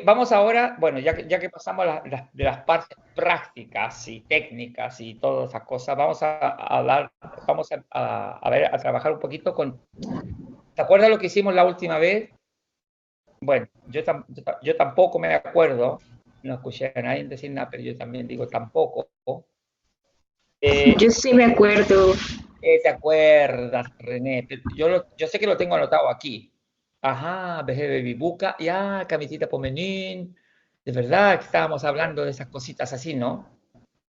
Vamos ahora, bueno, ya que pasamos de las partes prácticas y técnicas y todas esas cosas, vamos a hablar, vamos a ver, a trabajar un poquito con, ¿te acuerdas lo que hicimos la última vez? Bueno, yo tampoco me acuerdo, no escuché a nadie decir nada, pero yo también digo tampoco. Yo Eh, sí me acuerdo. ¿Te acuerdas, René? Yo sé que lo tengo anotado aquí. Ajá, BG Baby Buca, ya, camisita Pomenín. De verdad que estábamos hablando de esas cositas así, ¿no?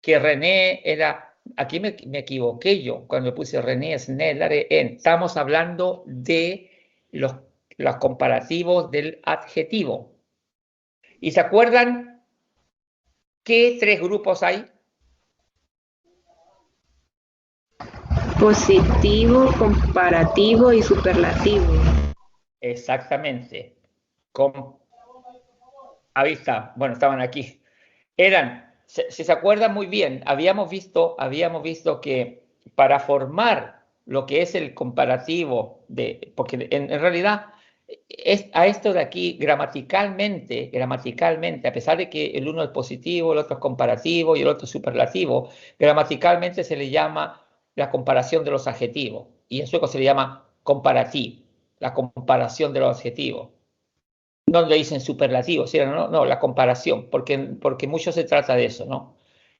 Que René era, aquí me equivoqué yo cuando puse René Snellare en. Estamos hablando de los, los comparativos del adjetivo. ¿Y se acuerdan qué tres grupos hay? Positivo, comparativo y superlativo. Exactamente. Con, ahí está, bueno, estaban aquí. Eran, si se acuerdan muy bien, habíamos visto que para formar lo que es el comparativo porque en realidad a esto de aquí gramaticalmente, a pesar de que el uno es positivo, el otro es comparativo y el otro es superlativo, gramaticalmente se le llama la comparación de los adjetivos y en sueco se le llama comparativ, la comparación de los adjetivos. No le dicen superlativo, ¿sí? No, no, la comparación, porque mucho se trata de eso, ¿no?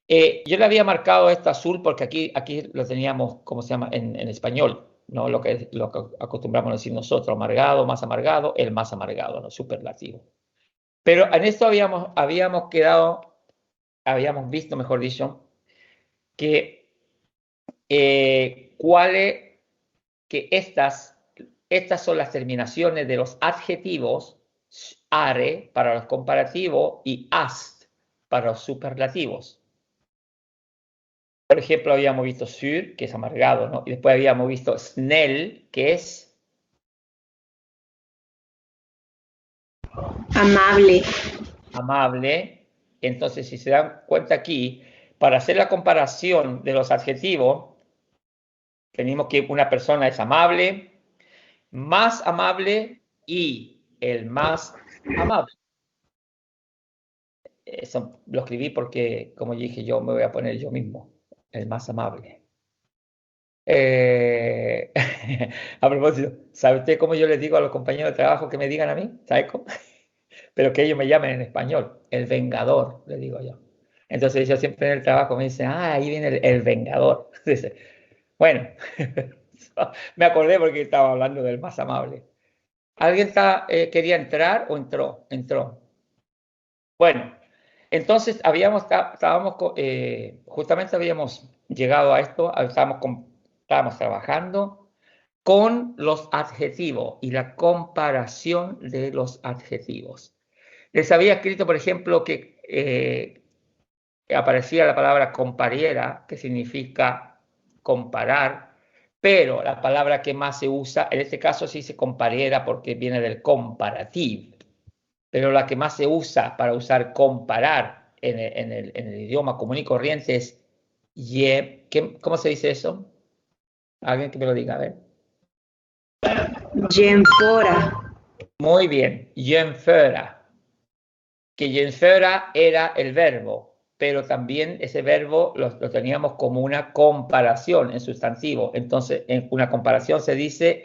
Yo le había marcado esto azul porque aquí lo teníamos, ¿cómo se llama? En español, ¿no? Lo que acostumbramos a decir nosotros, amargado, el más amargado, ¿no? Superlativo. Pero en esto habíamos visto, mejor dicho, que, cuáles, que estas son las terminaciones de los adjetivos are para los comparativos y ast para los superlativos. Por ejemplo, habíamos visto sur, que es amargado, ¿no? Y después habíamos visto snell, que es Amable. amable. Entonces, si se dan cuenta aquí, para hacer la comparación de los adjetivos, tenemos que una persona es amable, más amable y el más amable. Eso lo escribí porque, como dije, yo me voy a poner yo mismo, el más amable. Eh, a propósito, ¿sabe usted cómo yo les digo a los compañeros de trabajo que me digan a mí? ¿Sabe cómo? Pero que ellos me llamen en español, el vengador, le digo yo. Entonces yo siempre en el trabajo me dicen, ah, ahí viene el vengador. Dice, bueno, me acordé porque estaba hablando del más amable. ¿Alguien quería entrar o entró? Entró. Bueno, entonces justamente habíamos llegado a esto, estábamos trabajando con los adjetivos y la comparación de los adjetivos. Les había escrito, por ejemplo, que aparecía la palabra compariera, que significa comparar, pero la palabra que más se usa, en este caso sí se compariera porque viene del comparative, pero la que más se usa para usar comparar en el idioma común y corriente es ¿cómo se dice eso? Alguien que me lo diga, a ver. Yenfora. Muy bien, jämföra, que jämföra era el verbo, pero también ese verbo lo teníamos como una comparación en sustantivo. Entonces, en una comparación se dice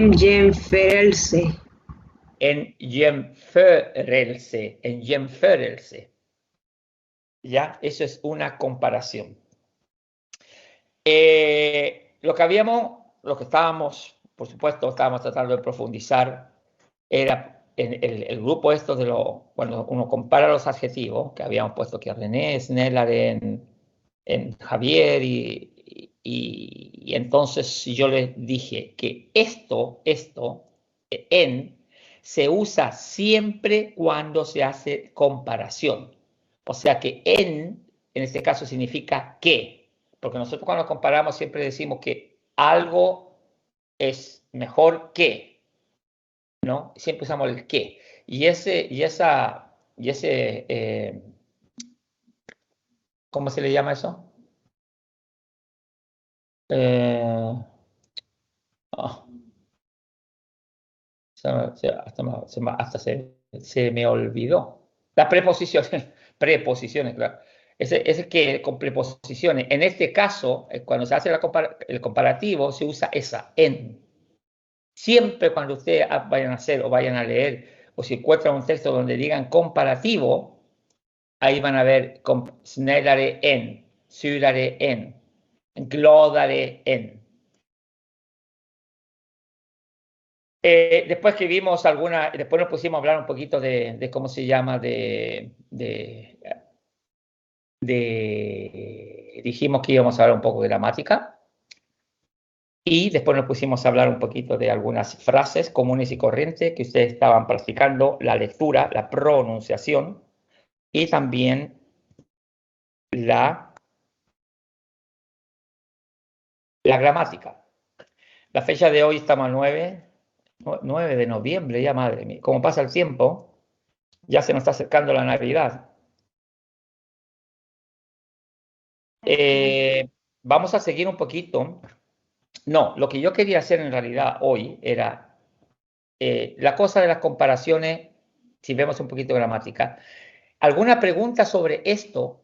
Yenferelse. en jämförelse. ¿Ya? Eso es una comparación. Lo que estábamos, por supuesto, estábamos tratando de profundizar era en el grupo esto cuando uno compara los adjetivos, que habíamos puesto que René, Sneller en Javier, y entonces yo les dije que en, se usa siempre cuando se hace comparación. O sea que en este caso significa que, porque nosotros cuando comparamos siempre decimos que algo es mejor que, ¿no? Siempre usamos el que. ¿Cómo se le llama eso? Eh, oh, Hasta se me olvidó. Las preposiciones, preposiciones, claro. Es que con preposiciones, en este caso, cuando se hace el comparativo, se usa esa, en. Siempre cuando ustedes vayan a hacer o vayan a leer, o si encuentran un texto donde digan comparativo, ahí van a ver snällare en, surare en, glodare en. Después escribimos después nos pusimos a hablar un poquito de cómo se llama, dijimos que íbamos a hablar un poco de gramática. Y después nos pusimos a hablar un poquito de algunas frases comunes y corrientes que ustedes estaban practicando, la lectura, la pronunciación y también la gramática. La fecha de hoy estamos a 9 de noviembre, ya madre mía. Como pasa el tiempo, ya se nos está acercando la Navidad. Vamos a seguir un poquito. No, lo que yo quería hacer en realidad hoy era la cosa de las comparaciones, si vemos un poquito de gramática. ¿Alguna pregunta sobre esto?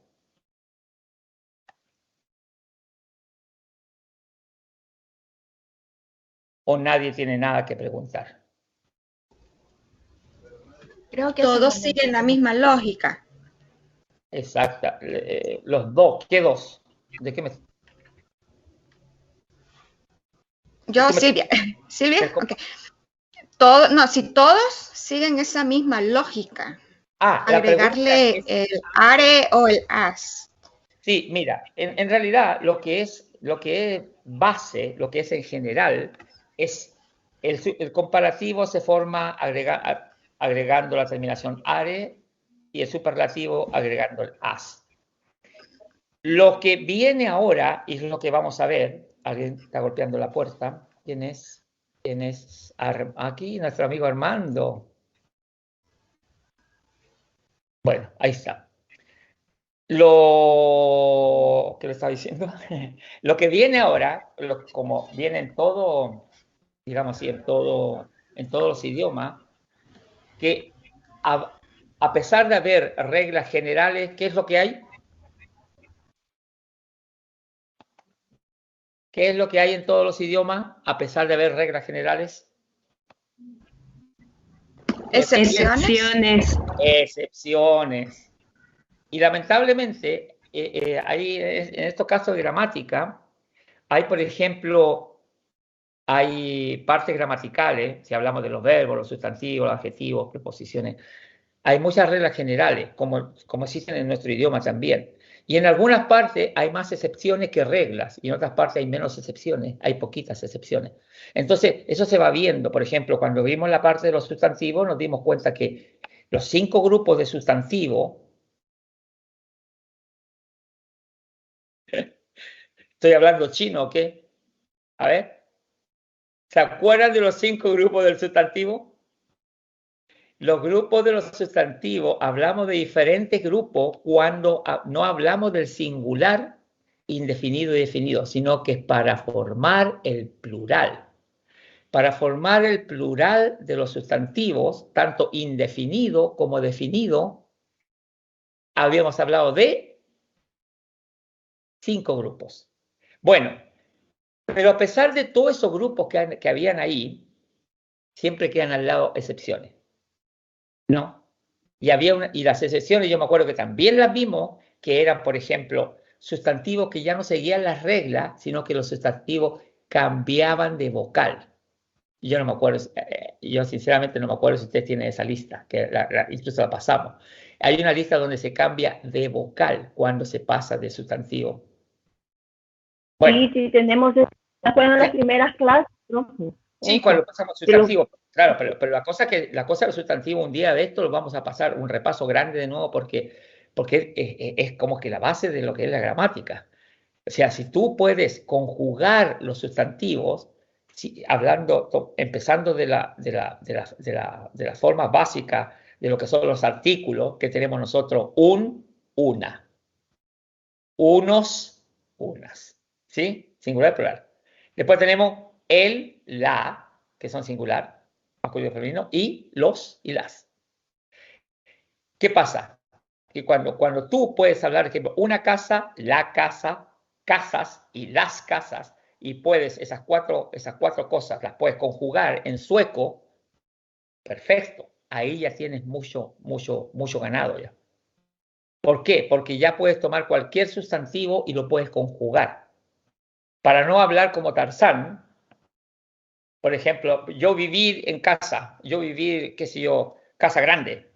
¿O nadie tiene nada que preguntar? Creo que todos siguen la misma lógica. Exacto. Los dos. ¿Qué dos? ¿De qué me...? Yo, Silvia. Silvia, ok. Si todos siguen esa misma lógica. Agregarle el are o el as. Sí, mira, en realidad lo que es base, lo que es en general, es el comparativo se forma agregando la terminación are y el superlativo agregando el as. Lo que viene ahora, y es lo que vamos a ver, alguien está golpeando la puerta. ¿Quién es? Aquí, nuestro amigo Armando. Bueno, ahí está. ¿Qué le estaba diciendo? Lo que viene ahora, como viene en todo, digamos así, en todos los idiomas, que a pesar de haber reglas generales, ¿qué es lo que hay? ¿Qué es lo que hay en todos los idiomas, a pesar de haber reglas generales? Excepciones. Y lamentablemente, en estos casos de gramática, hay, por ejemplo, hay partes gramaticales, si hablamos de los verbos, los sustantivos, los adjetivos, preposiciones, hay muchas reglas generales, como existen en nuestro idioma también. Y en algunas partes hay más excepciones que reglas, y en otras partes hay menos excepciones, hay poquitas excepciones. Entonces, eso se va viendo. Por ejemplo, cuando vimos la parte de los sustantivos, nos dimos cuenta que los 5 grupos de sustantivos, ¿estoy hablando chino o qué? A ver, ¿se acuerdan de los 5 grupos del sustantivo? Los grupos de los sustantivos, hablamos de diferentes grupos cuando no hablamos del singular, indefinido y definido, sino que es para formar el plural. Para formar el plural de los sustantivos, tanto indefinido como definido, habíamos hablado de 5 grupos. Bueno, pero a pesar de todos esos grupos que habían ahí, siempre quedan al lado excepciones. ¿No? Y las excepciones, yo me acuerdo que también las vimos, que eran, por ejemplo, sustantivos que ya no seguían las reglas, sino que los sustantivos cambiaban de vocal. Yo no me acuerdo, yo sinceramente no me acuerdo si usted tiene esa lista, que incluso la pasamos. Hay una lista donde se cambia de vocal cuando se pasa de sustantivo. Bueno, sí, tenemos, fueron las primeras clases, ¿no? Sí, cuando pasamos sustantivo, claro, pero la cosa del sustantivo, un día de esto lo vamos a pasar un repaso grande de nuevo porque es como que la base de lo que es la gramática. O sea, si tú puedes conjugar los sustantivos, empezando de la forma básica de lo que son los artículos que tenemos nosotros, una, unos, unas, ¿sí? Singular, plural. Después tenemos el, la, que son singular, masculino y femenino, y los y las. ¿Qué pasa? Que cuando tú puedes hablar, por ejemplo, una casa, la casa, casas y las casas, y puedes esas cuatro cosas, las puedes conjugar en sueco, perfecto. Ahí ya tienes mucho ganado ya. ¿Por qué? Porque ya puedes tomar cualquier sustantivo y lo puedes conjugar. Para no hablar como Tarzán, por ejemplo, yo vivir en casa, yo vivir, qué sé yo, casa grande,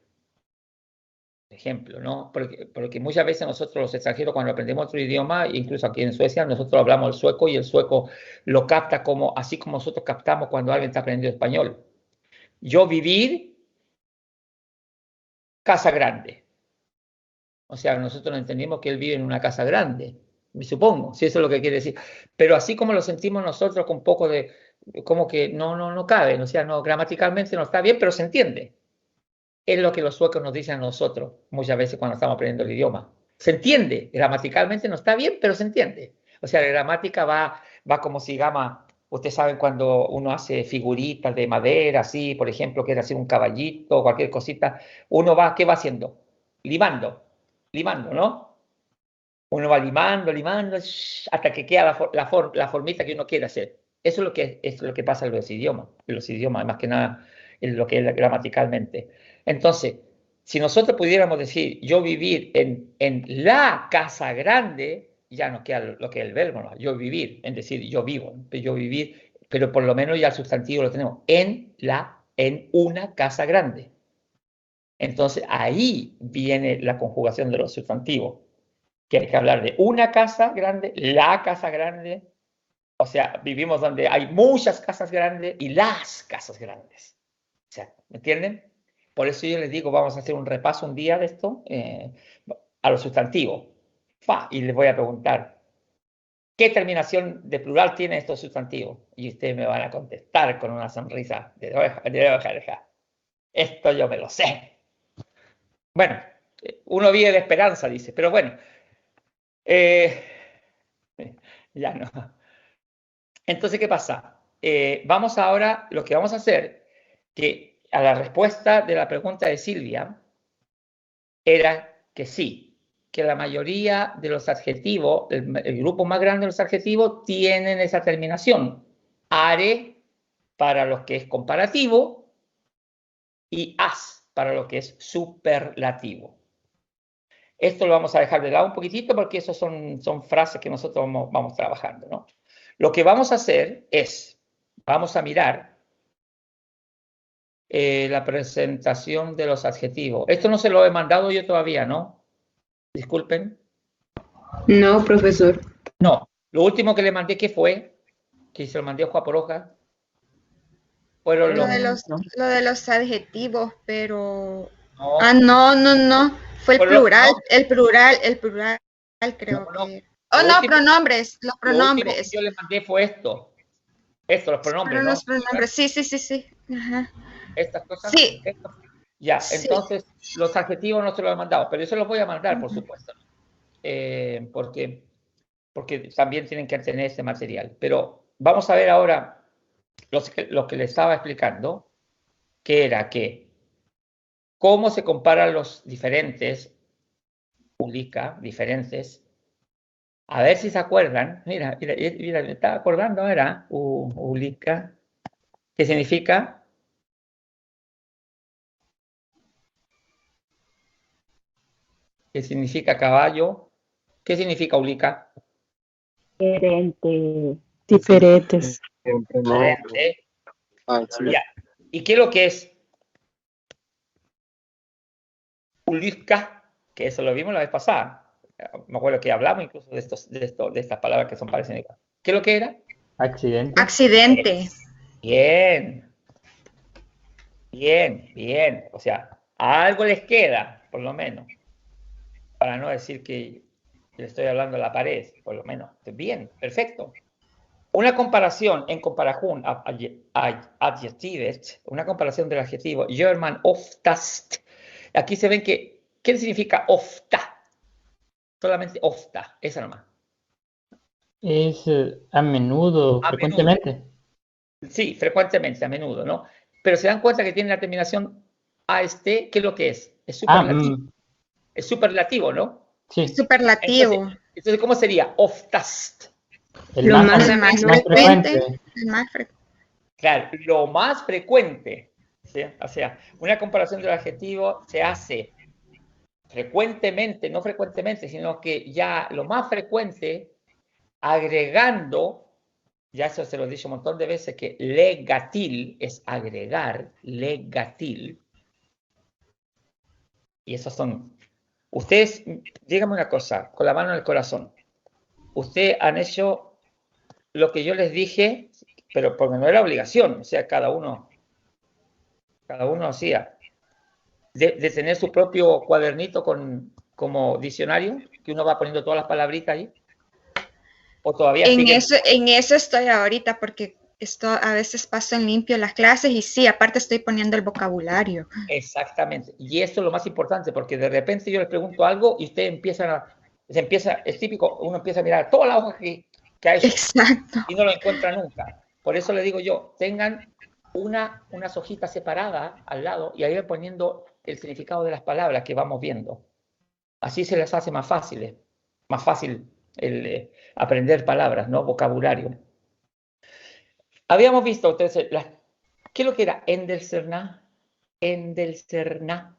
por ejemplo, ¿no? Porque muchas veces nosotros los extranjeros cuando aprendemos otro idioma, incluso aquí en Suecia, nosotros hablamos el sueco y el sueco lo capta como, así como nosotros captamos cuando alguien está aprendiendo español. Yo vivir, casa grande. O sea, nosotros no entendimos que él vive en una casa grande, me supongo, si eso es lo que quiere decir. Pero así como lo sentimos nosotros con un poco de, como que no cabe, o sea, no, gramaticalmente no está bien, pero se entiende. Es lo que los suecos nos dicen a nosotros muchas veces cuando estamos aprendiendo el idioma. Se entiende, gramaticalmente no está bien, pero se entiende. O sea, la gramática va como si gama. Ustedes saben cuando uno hace figuritas de madera, así, por ejemplo, quiere hacer un caballito o cualquier cosita, uno va, ¿qué va haciendo? Limando, ¿no? Uno va limando, hasta que queda la formita que uno quiere hacer. Eso es lo que pasa en los idiomas, más que nada en lo que es gramaticalmente. Entonces, si nosotros pudiéramos decir yo vivir en la casa grande, ya nos queda lo que es el verbo, ¿no? Yo vivir, es decir, yo vivo, yo vivir, pero por lo menos ya el sustantivo lo tenemos, en una casa grande. Entonces, ahí viene la conjugación de los sustantivos, que hay que hablar de una casa grande, la casa grande, o sea, vivimos donde hay muchas casas grandes y las casas grandes. O sea, ¿me entienden? Por eso yo les digo, vamos a hacer un repaso un día de esto a los sustantivos. Y les voy a preguntar, ¿qué terminación de plural tienen estos sustantivos? Y ustedes me van a contestar con una sonrisa de oreja. Esto yo me lo sé. Bueno, uno vive de esperanza, dice, pero bueno. Ya no. Entonces, ¿qué pasa? Vamos ahora, lo que vamos a hacer, que a la respuesta de la pregunta de Silvia, era que sí, que la mayoría de los adjetivos, el grupo más grande de los adjetivos, tienen esa terminación. Are para los que es comparativo y as para lo que es superlativo. Esto lo vamos a dejar de lado un poquitito porque eso son frases que nosotros vamos trabajando, ¿no? Lo que vamos a hacer es, vamos a mirar la presentación de los adjetivos. Esto no se lo he mandado yo todavía, ¿no? Disculpen. No, profesor. No, lo último que le mandé, ¿qué fue? Que se lo mandé hoja por hoja. Fueron lo de los adjetivos, pero... No. No. Fue el plural, el plural, creo que... Oh, no, pronombres, los pronombres. Lo último que yo le mandé fue esto. Los pronombres, los pronombres, sí. Ajá. Estas cosas. Sí. Ya, entonces los adjetivos no se los he mandado, pero eso los voy a mandar, por supuesto. Porque también tienen que tener este material. Pero vamos a ver ahora lo que les estaba explicando, que era que cómo se comparan los diferentes, diferentes. A ver si se acuerdan. Mira, me estaba acordando ahora, ulica, ¿qué significa? ¿Qué significa caballo? ¿Qué significa ulica? Diferentes. Diferente. Ya. ¿Y qué es lo que es ulica? Que eso lo vimos la vez pasada. Me acuerdo que hablamos incluso de estas palabras que son parecidas. ¿Qué es lo que era? Accidente. Bien. O sea, a algo les queda, por lo menos. Para no decir que le estoy hablando a la pared, por lo menos. Bien, perfecto. Una comparación en comparación adjectives, una comparación del adjetivo German oftast. Aquí se ven que, ¿qué significa ofta? Solamente ofta, esa nomás. Es a menudo, frecuentemente. Sí, frecuentemente, a menudo, ¿no? pero se dan cuenta que tiene la terminación AST, ¿qué es lo que es? Es superlativo. Es superlativo, ¿no? Sí. Superlativo. Entonces, ¿cómo sería? Oftast. Lo más frecuente. El más frecuente. Claro, lo más frecuente. ¿Sí? O sea, una comparación del adjetivo se hace frecuentemente, no frecuentemente, sino que ya lo más frecuente, agregando, ya eso se lo he dicho un montón de veces, que legatil es agregar, legatil. Y esos son, ustedes, díganme una cosa, con la mano en el corazón, ustedes han hecho lo que yo les dije, pero porque no era obligación, o sea, cada uno hacía, de tener su propio cuadernito como diccionario, que uno va poniendo todas las palabritas ahí. ¿O todavía en eso estoy ahorita, porque a veces paso en limpio las clases y sí, aparte estoy poniendo el vocabulario. Exactamente. Y esto es lo más importante, porque de repente yo les pregunto algo y ustedes es típico, uno empieza a mirar todas las hojas que ha hecho. Exacto. Y no lo encuentra nunca. Por eso le digo yo, tengan unas hojitas separadas al lado y ahí van poniendo el significado de las palabras que vamos viendo. Así se les hace más fácil aprender palabras, ¿no? Vocabulario. Habíamos visto, entonces, ¿qué es lo que era Endelserná? Endelserná.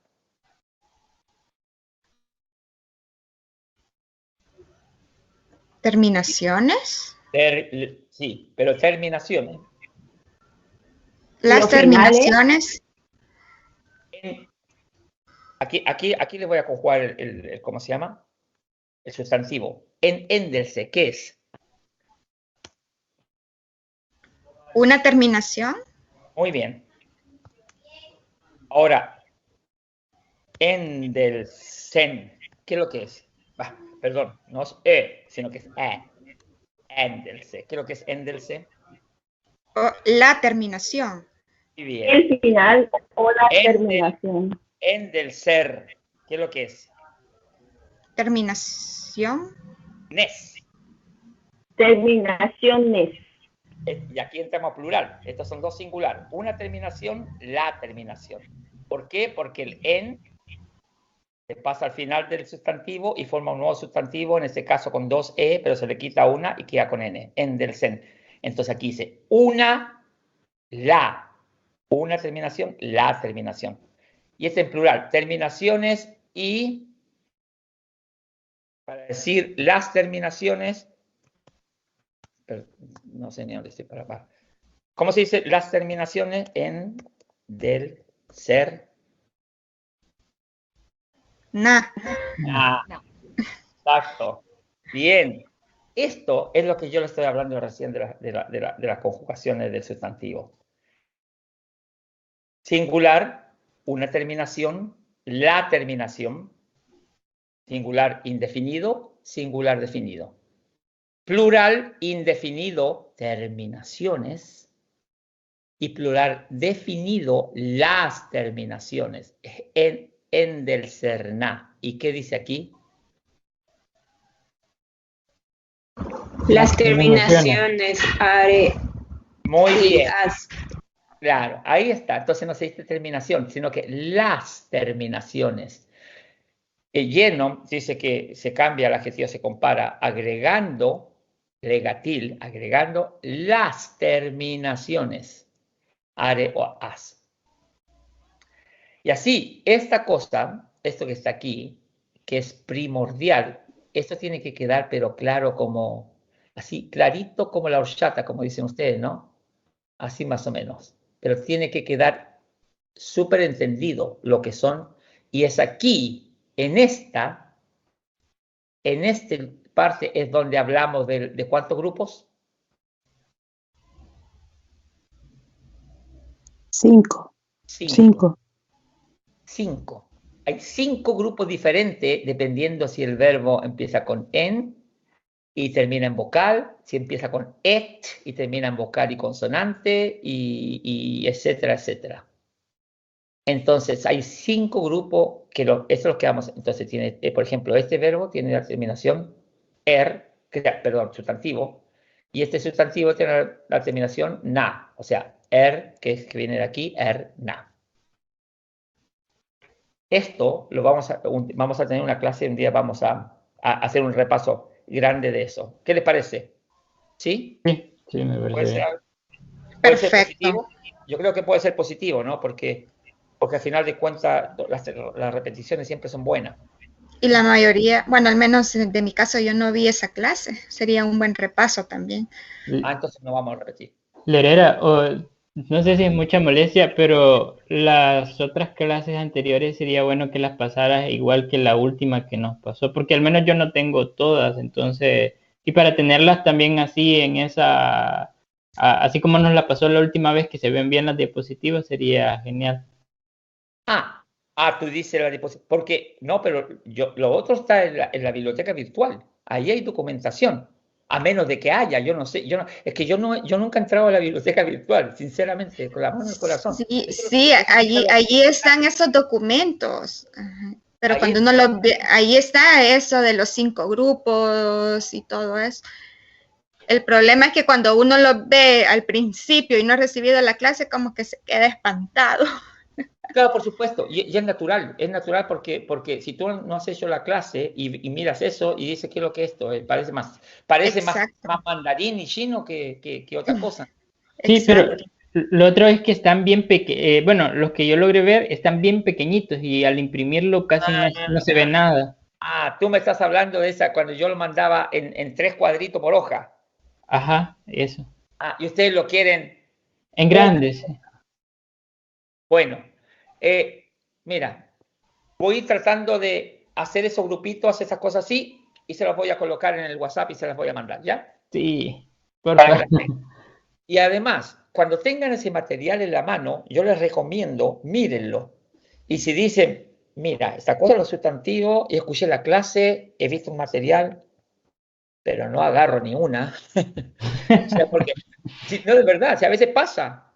¿Terminaciones? Sí, pero terminaciones. Las terminaciones. Aquí les voy a conjugar ¿cómo se llama? El sustantivo. Endelse, ¿qué es? ¿Una terminación? Muy bien. Ahora, endelsen, ¿qué es lo que es? Perdón, no es sino que es endelse. ¿Qué es lo que es endelse? La terminación. Muy bien. El final o la terminación. Endelser, ¿qué es lo que es? Terminación. Nes. Terminaciones. Y aquí entramos a plural. Estos son dos singular. Una terminación, la terminación. ¿Por qué? Porque el en se pasa al final del sustantivo y forma un nuevo sustantivo, en este caso con dos e, pero se le quita una y queda con n. En del sen. Entonces aquí dice una, la. Una terminación, la terminación. Y es en plural. Terminaciones y, para decir las terminaciones, pero no sé ni dónde estoy para acá. ¿Cómo se dice las terminaciones? En, del, ser. Na. No. Exacto. Bien. Esto es lo que yo le estoy hablando recién de las conjugaciones del sustantivo. Singular, una terminación, la terminación. Singular indefinido, singular definido. Plural indefinido, terminaciones. Y plural definido, las terminaciones. En del serná. ¿Y qué dice aquí? Las terminaciones, are. Muy bien. As. Claro, ahí está. Entonces no se dice terminación, sino que las terminaciones. El lleno dice que se cambia el adjetivo, se compara agregando, legatil, agregando las terminaciones. Are o as. Y así, esta cosa, esto que está aquí, que es primordial, esto tiene que quedar pero claro como, así, clarito como la horchata, como dicen ustedes, ¿no? Así más o menos. Pero tiene que quedar súper entendido lo que son. Y es aquí, en esta parte es donde hablamos de ¿cuántos grupos? 5. 5. Hay 5 grupos diferentes dependiendo si el verbo empieza con en y termina en vocal, si empieza con et y termina en vocal y consonante, y etcétera, etcétera. Entonces, hay 5 grupos que eso es lo que vamos. Entonces, tiene, por ejemplo, este verbo tiene la terminación sustantivo, y este sustantivo tiene la terminación na, o sea, que viene de aquí, na. Esto lo vamos a tener una clase, un día vamos a hacer un repaso grande de eso. ¿Qué les parece? ¿Sí? Sí, me parece bien. ¿Puede ser positivo? Yo creo que puede ser positivo, ¿no? Porque al final de cuentas las repeticiones siempre son buenas. Y la mayoría, bueno, al menos de mi caso yo no vi esa clase. Sería un buen repaso también. Entonces no vamos a repetir. Lerera, no sé si es mucha molestia, pero las otras clases anteriores sería bueno que las pasaras igual que la última que nos pasó, porque al menos yo no tengo todas, entonces, y para tenerlas también así en esa, así como nos la pasó la última vez, que se ven bien las diapositivas, sería genial. Tú dices la diapositiva, porque no, pero lo otro está en la biblioteca virtual, ahí hay documentación. A menos de que haya, yo no sé, es que yo nunca he entrado a la biblioteca virtual, sinceramente, con la mano en el corazón. Sí, allí están esos documentos. Pero cuando uno lo ve, ahí está eso de los 5 grupos y todo eso. El problema es que cuando uno lo ve al principio y no ha recibido la clase, como que se queda espantado. Claro, por supuesto, y es natural porque si tú no has hecho la clase y miras eso y dices, ¿qué es lo que es esto? Parece más mandarín y chino que otra cosa. Sí, exacto. Pero lo otro es que están bien pequeños, bueno, los que yo logré ver están bien pequeñitos y al imprimirlo casi no se ve nada. Tú me estás hablando de esa, cuando yo lo mandaba en 3 cuadritos por hoja. Ajá, eso. Y ustedes lo quieren... En grandes. Bueno, mira, voy a ir tratando de hacer esos grupitos, esas cosas así, y se los voy a colocar en el WhatsApp y se las voy a mandar, ¿ya? Sí, por favor. Y además, cuando tengan ese material en la mano, yo les recomiendo, mírenlo. Y si dicen, mira, esta cosa lo sustantivo, y escuché la clase, he visto un material, pero no agarro ni una. O sea, porque, no, de verdad, a veces pasa.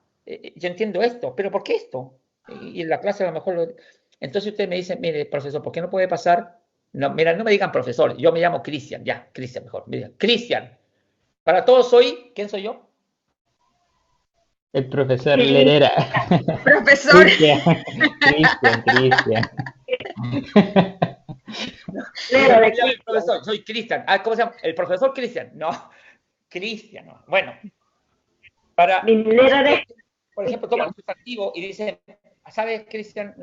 Yo entiendo esto, pero ¿por qué esto? Y en la clase a lo mejor Entonces usted me dice, mire, profesor, ¿por qué no puede pasar? No, mira, no me digan profesor, yo me llamo Cristian, ya, Cristian mejor. Cristian, para todos soy, ¿quién soy yo? El profesor Lerera. Profesor. Cristian. El profesor, soy Cristian. ¿Cómo se llama? El profesor Cristian. No, Cristian. No. Bueno, por ejemplo, toma el sustantivo y dice, ¿sabes, Cristian?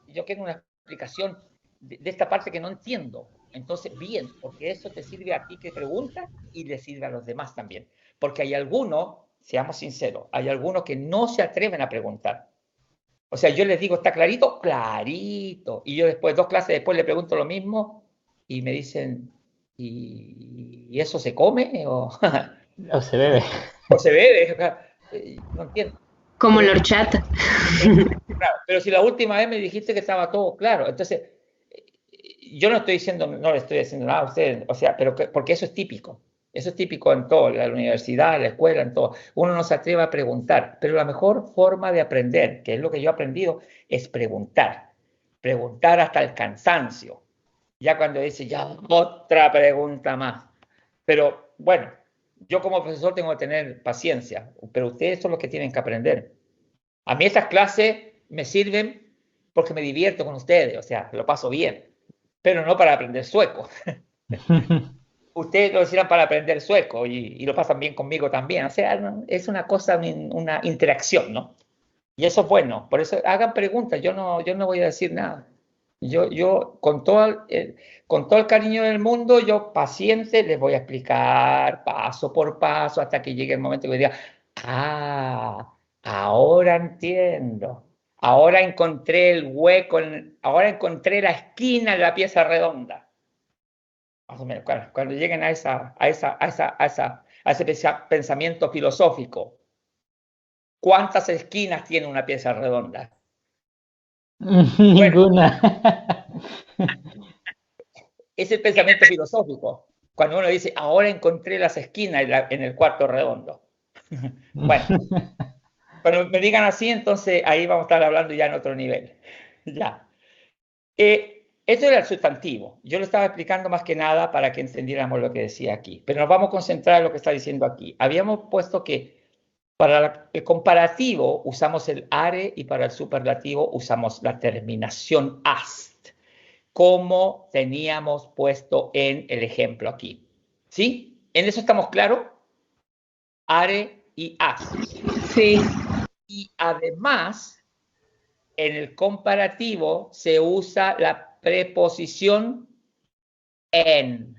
Yo quiero una explicación de esta parte que no entiendo. Entonces, bien, porque eso te sirve a ti que preguntas y le sirve a los demás también. Porque hay algunos, seamos sinceros, hay algunos que no se atreven a preguntar. O sea, yo les digo, ¿está clarito? Clarito. Y yo después, 2 clases después, le pregunto lo mismo y me dicen, ¿y eso se come? ¿O se bebe? ¿O se bebe? No entiendo. Como la horchata. Claro, pero si la última vez me dijiste que estaba todo claro, entonces yo no le estoy diciendo nada a ustedes, o sea, pero porque eso es típico. Eso es típico en todo, en la universidad, en la escuela, en todo. Uno no se atreve a preguntar, pero la mejor forma de aprender, que es lo que yo he aprendido, es preguntar. Preguntar hasta el cansancio. Ya cuando dice, ya otra pregunta más. Pero bueno, yo como profesor tengo que tener paciencia, pero ustedes son los que tienen que aprender. A mí estas clases me sirven porque me divierto con ustedes, o sea, lo paso bien, pero no para aprender sueco. Ustedes lo hicieron para aprender sueco y lo pasan bien conmigo también. O sea, es una cosa, una interacción, ¿no? Y eso es bueno. Por eso hagan preguntas. Yo no voy a decir nada. Yo con todo el cariño del mundo, yo paciente les voy a explicar paso por paso hasta que llegue el momento que diga, ahora entiendo. Ahora encontré el hueco, ahora encontré la esquina de la pieza redonda. Más o menos, cuando lleguen a ese pensamiento filosófico, ¿cuántas esquinas tiene una pieza redonda? Ninguna. Es el pensamiento filosófico. Cuando uno dice, ahora encontré las esquinas en el cuarto redondo. Bueno, cuando me digan así, entonces ahí vamos a estar hablando ya en otro nivel. Ya. Esto era el sustantivo. Yo lo estaba explicando más que nada para que entendiéramos lo que decía aquí. Pero nos vamos a concentrar en lo que está diciendo aquí. Habíamos puesto que Para el comparativo usamos el are y para el superlativo usamos la terminación ast, como teníamos puesto en el ejemplo aquí. ¿Sí? ¿En eso estamos claros? Are y ast. Sí. Y además, en el comparativo se usa la preposición en.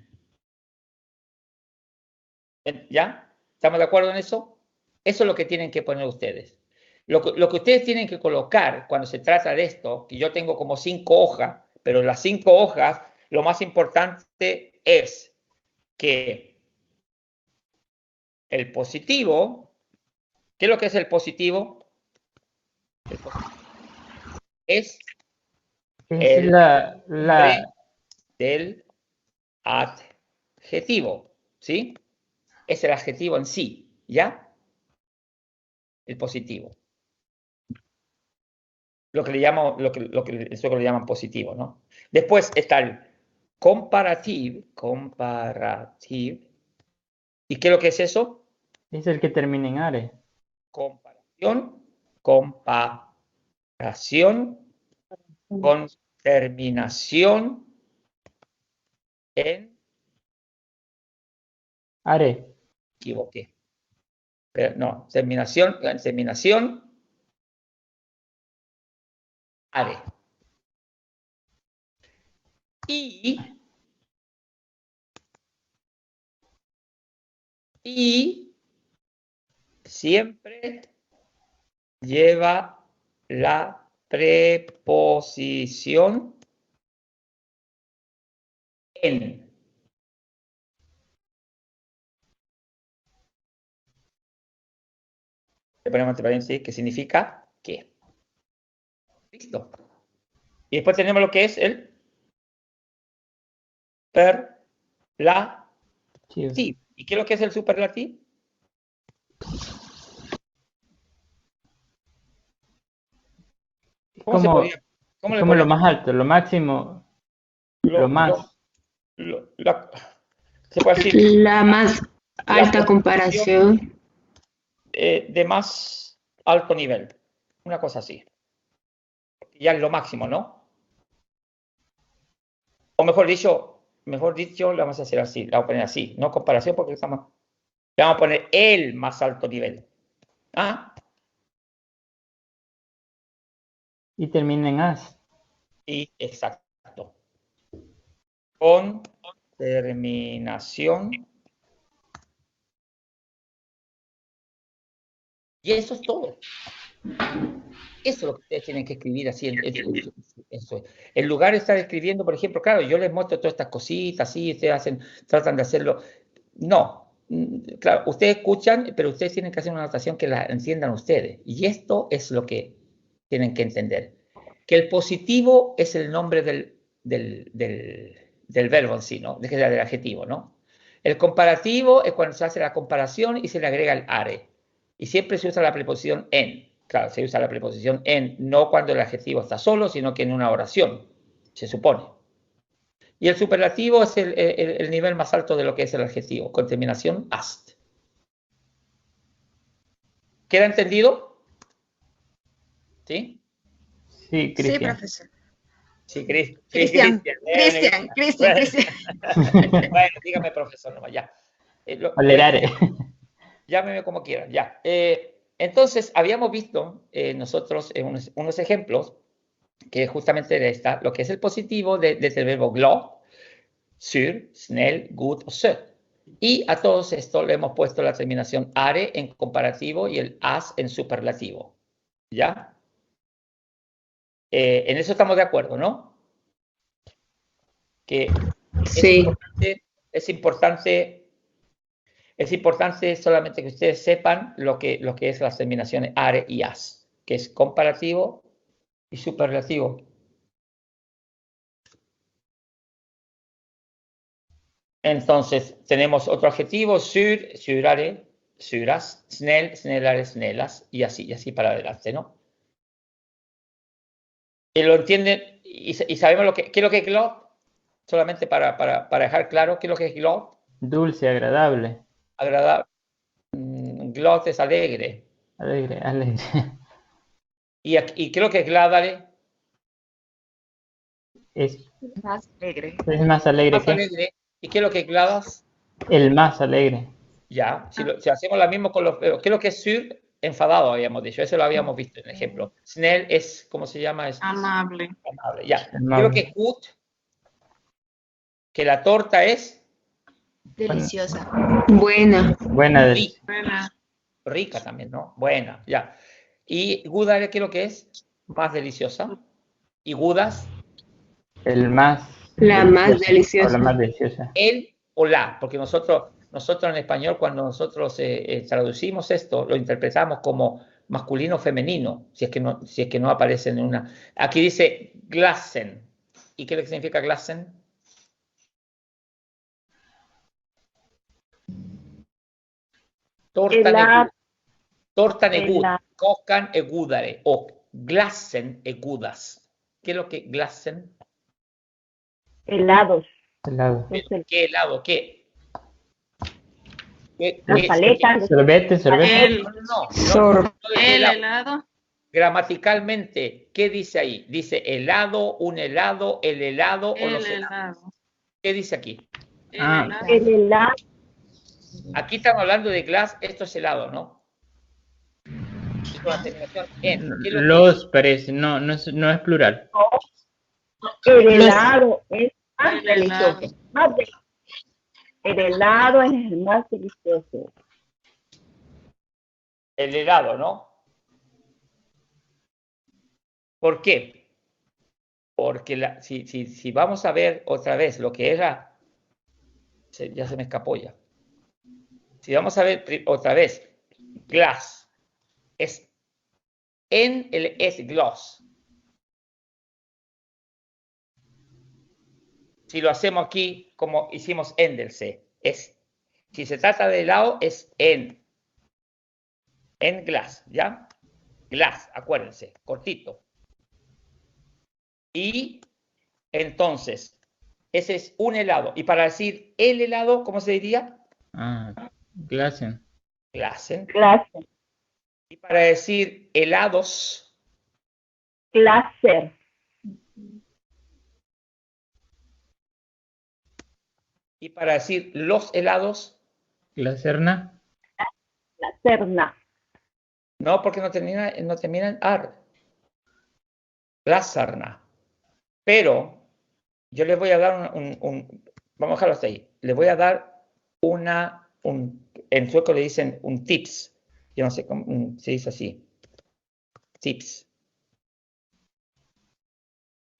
¿Ya? ¿Estamos de acuerdo en eso? Eso es lo que tienen que poner ustedes. Lo que ustedes tienen que colocar cuando se trata de esto, que yo tengo como 5 hojas, pero las 5 hojas, lo más importante es que el positivo, ¿qué es lo que es el positivo? El positivo es el nombre del adjetivo, ¿sí? Es el adjetivo en sí, ¿ya? El positivo. Lo que le llaman positivo, ¿no? Después está el comparative. ¿Y qué es lo que es eso? Es el que termina en are. Comparación con terminación en... Are. Equivoqué. Pero no, terminación are. Y siempre lleva la preposición en. Le ponemos entre paréntesis que significa que. Listo. Y después tenemos lo que es el superlativo. ¿Y qué es lo que es el superlativo? Como lo más alto, lo máximo, lo más. Se puede decir, La más alta comparación. De más alto nivel. Una cosa así. Ya es lo máximo, ¿no? O mejor dicho, lo vamos a hacer así, la vamos a poner así, no comparación porque le vamos a poner el más alto nivel. ¿Ah? Y termina en as. Y exacto. Con terminación. Y eso es todo. Eso es lo que ustedes tienen que escribir así. Eso. En lugar de estar escribiendo, por ejemplo, claro, yo les muestro todas estas cositas, así, ustedes tratan de hacerlo. No, claro, ustedes escuchan, pero ustedes tienen que hacer una anotación que la entiendan ustedes. Y esto es lo que tienen que entender. Que el positivo es el nombre del verbo en sí, ¿no? Del adjetivo, ¿no? El comparativo es cuando se hace la comparación y se le agrega el are. Y siempre se usa la preposición en. Claro, se usa la preposición en, no cuando el adjetivo está solo, sino que en una oración, se supone. Y el superlativo es el nivel más alto de lo que es el adjetivo, con terminación ast. ¿Queda entendido? ¿Sí? Sí, Cristian. Sí, profesor. Sí, Cristian. Bueno, dígame, profesor, nomás, ya. Tolerare. Llámeme como quiera, ya. Entonces, habíamos visto nosotros unos ejemplos que justamente está lo que es el positivo desde el verbo glad, sur, snell, gut o söt. Y a todos esto le hemos puesto la terminación are en comparativo y el as en superlativo. ¿Ya? En eso estamos de acuerdo, ¿no? Que sí. Es importante solamente que ustedes sepan lo que es las terminaciones are y as, que es comparativo y superlativo. Entonces, tenemos otro adjetivo, sur, surare, suras, snell, snellare, snellas, y así para adelante, ¿no? Y lo entienden y sabemos qué es lo que es glot, solamente para dejar claro qué es lo que es glot. Dulce, agradable. Agradable. Glot es alegre. Alegre, alegre. Y creo que gladale Es, Más alegre. es más alegre más que alegre. ¿Y qué es lo que gladas? el más alegre. Ya, si hacemos lo mismo con los... ¿Qué es lo que es sur? Enfadado, habíamos dicho. Eso lo habíamos visto en el ejemplo. Snell es, ¿cómo se llama? Es Amable. amable. Ya. ¿Qué es lo Amable. que es gut? Que la torta es Deliciosa. Buena. rica. Rica también, ¿no? Buena, ya. Y gudale, ¿qué es lo que es? Más deliciosa. Y gudas, El más La más delicioso, o la deliciosa. más deliciosa. el o la, porque nosotros en español, cuando nosotros traducimos esto, lo interpretamos como masculino o femenino, si es que no aparece en una. Aquí dice glasen. ¿Y qué es lo que significa glasen? Torta negud, kokan egudare o glasen egudas. ¿Qué es lo que glasen? Helados. Helado. ¿Qué helado? ¿Qué? Las paletas. Sorbete. No, El helado. Gramaticalmente, ¿qué dice ahí? Dice helado, un helado, el helado o los helados. helado. ¿Qué dice aquí? El helado. Aquí estamos hablando de glass, esto es helado, ¿no? Es una terminación en. ¿Qué es lo que Los parece, no es plural. El helado es más El delicioso. helado. El helado es el más delicioso. El helado, ¿no? ¿Por qué? Porque si vamos a ver otra vez lo que era, ya se me escapó ya. Si vamos a ver otra vez, glass, es gloss. Si lo hacemos aquí como hicimos Endelse, si se trata de helado, es en glass, ¿ya? Glass, acuérdense, cortito. Y entonces, ese es un helado. Y para decir el helado, ¿cómo se diría? Glasen. Glasen. Glaser. Y para decir helados, Glaser. y para decir los helados, Glaserna. Glaserna. no, porque no termina en ar. Glasarna. Pero yo les voy a dar vamos a dejarlo hasta ahí. Les voy a dar en sueco le dicen un tips. Yo no sé cómo se dice así. Tips.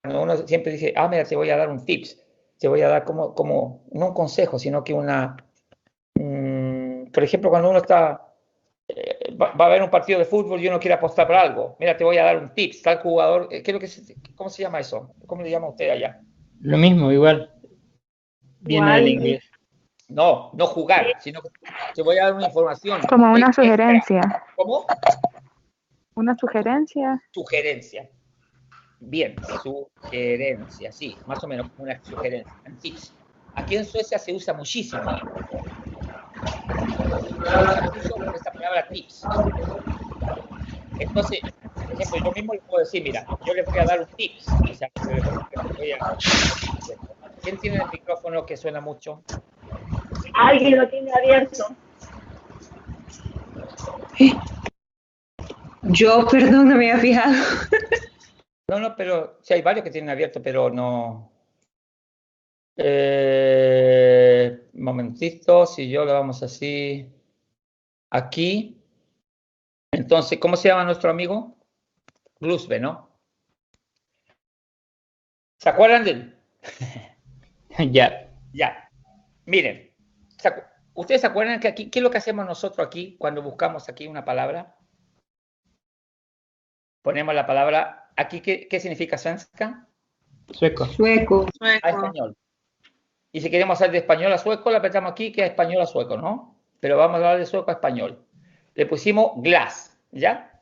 Cuando uno siempre dice, mira, te voy a dar un tips. Te voy a dar como no un consejo, sino que por ejemplo, cuando uno está, va a haber un partido de fútbol y uno quiere apostar por algo. Mira, te voy a dar un tips. Tal jugador, ¿cómo se llama eso? ¿Cómo le llama usted allá? Lo mismo, igual. Viene del inglés. No jugar, sino que te voy a dar una información. Como una sugerencia. ¿Cómo? Una sugerencia. Sugerencia. Bien, sugerencia, sí, más o menos como una sugerencia. Tips. Aquí en Suecia se usa muchísimo. Esta palabra tips. Entonces, por ejemplo, yo mismo les puedo decir, mira, yo les voy a dar un tips. O sea, ¿quién tiene el micrófono que suena mucho? Alguien lo tiene abierto. Yo, perdón, no me había fijado. No, pero sí hay varios que tienen abierto, pero no. Momentito, si yo lo vamos así. Aquí. Entonces, ¿cómo se llama nuestro amigo? Glusbe, ¿no? ¿Se acuerdan de él? Ya. Ya. Miren, ¿ustedes se acuerdan que aquí, qué es lo que hacemos nosotros aquí cuando buscamos aquí una palabra? Ponemos la palabra, aquí, ¿qué significa svenska? Sueco. A español. Y si queremos hacer de español a sueco, la apretamos aquí, que es español a sueco, ¿no? Pero vamos a hablar de sueco a español. Le pusimos glass, ¿ya?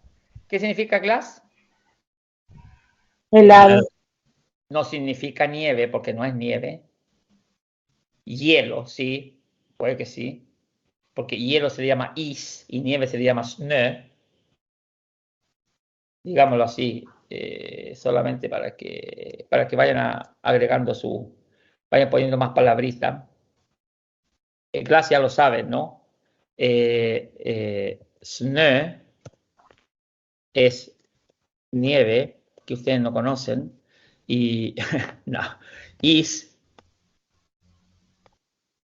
¿Qué significa glass? Helado. No significa nieve, porque no es nieve. Hielo, sí, puede que sí. Porque hielo se le llama is y nieve se le llama snö. digámoslo así, solamente para que vayan agregando vayan poniendo más palabritas. En clase ya lo saben, ¿no? Snö es nieve, que ustedes no conocen, y no, is.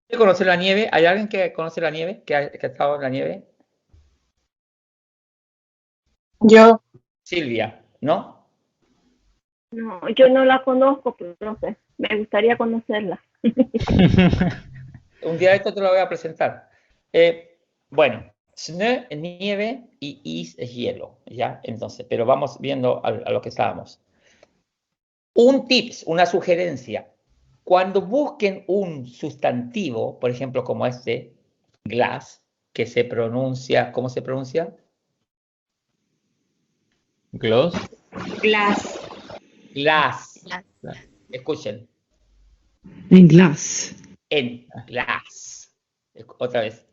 ¿Usted conoce la nieve? ¿Hay alguien que conoce la nieve? ¿Que ha estado en la nieve? Yo. Silvia, ¿no? No, yo no la conozco, pero no sé, me gustaría conocerla. Un día esto te lo voy a presentar. Bueno, snö es nieve y is es hielo, ¿ya? Entonces, pero vamos viendo a lo que estábamos. Un tips, una sugerencia. Cuando busquen un sustantivo, por ejemplo, como este, glass, que se pronuncia, ¿cómo se pronuncia? Gloss. Glass. Glass. Escuchen, En glas. en glass. Otra vez.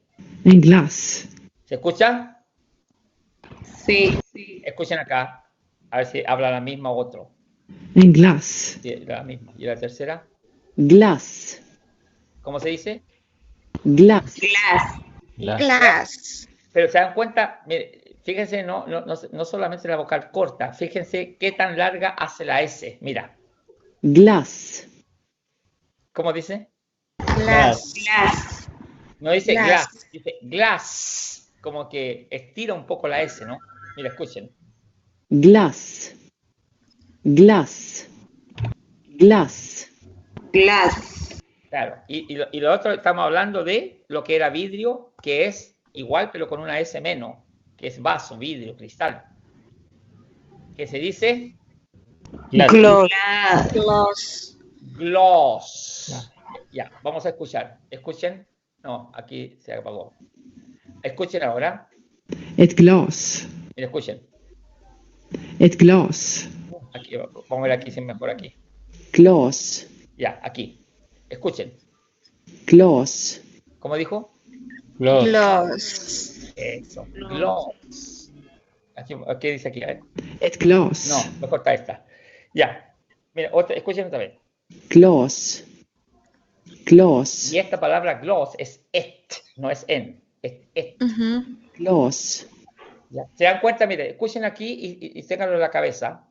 En glas. ¿Se escucha? Sí. Escuchen acá, a ver si habla la misma o otro. En glas. Sí, la misma. ¿Y la tercera? Glas. ¿Cómo se dice? Glas. Glass. Glass. Pero se dan cuenta, mire, fíjense, no solamente la vocal corta, fíjense qué tan larga hace la S. Mira, Glas. ¿cómo dice? Glass. Glass. No dice Glass. glass, dice glass. Como que estira un poco la S, ¿no? Mira, escuchen. Glas. Glas. Glas. Glass. Claro. Y lo otro, estamos hablando de lo que era vidrio, que es igual, pero con una S menos, que es vaso, vidrio, cristal. ¿Qué se dice? Glass. Glass. Gloss. Gloss. Ya, vamos a escuchar. Escuchen. No, aquí se apagó. Escuchen ahora. Ett glas. Mira, escuchen. Ett glas. Aquí, vamos a ver aquí si es mejor aquí. Glas. Ya, aquí. Escuchen. Glas. ¿Cómo dijo? Gloss. Gloss. Eso. Gloss. ¿Qué dice aquí? A ver. Ett glas. No, mejor está esta. Ya. Mira, escuchen otra vez. Glas. Glas. Y esta palabra gloss es et, no es en. Es et. Ujú. Glas. Ya. ¿Se dan cuenta? Mire, escuchen aquí y ténganlo en la cabeza.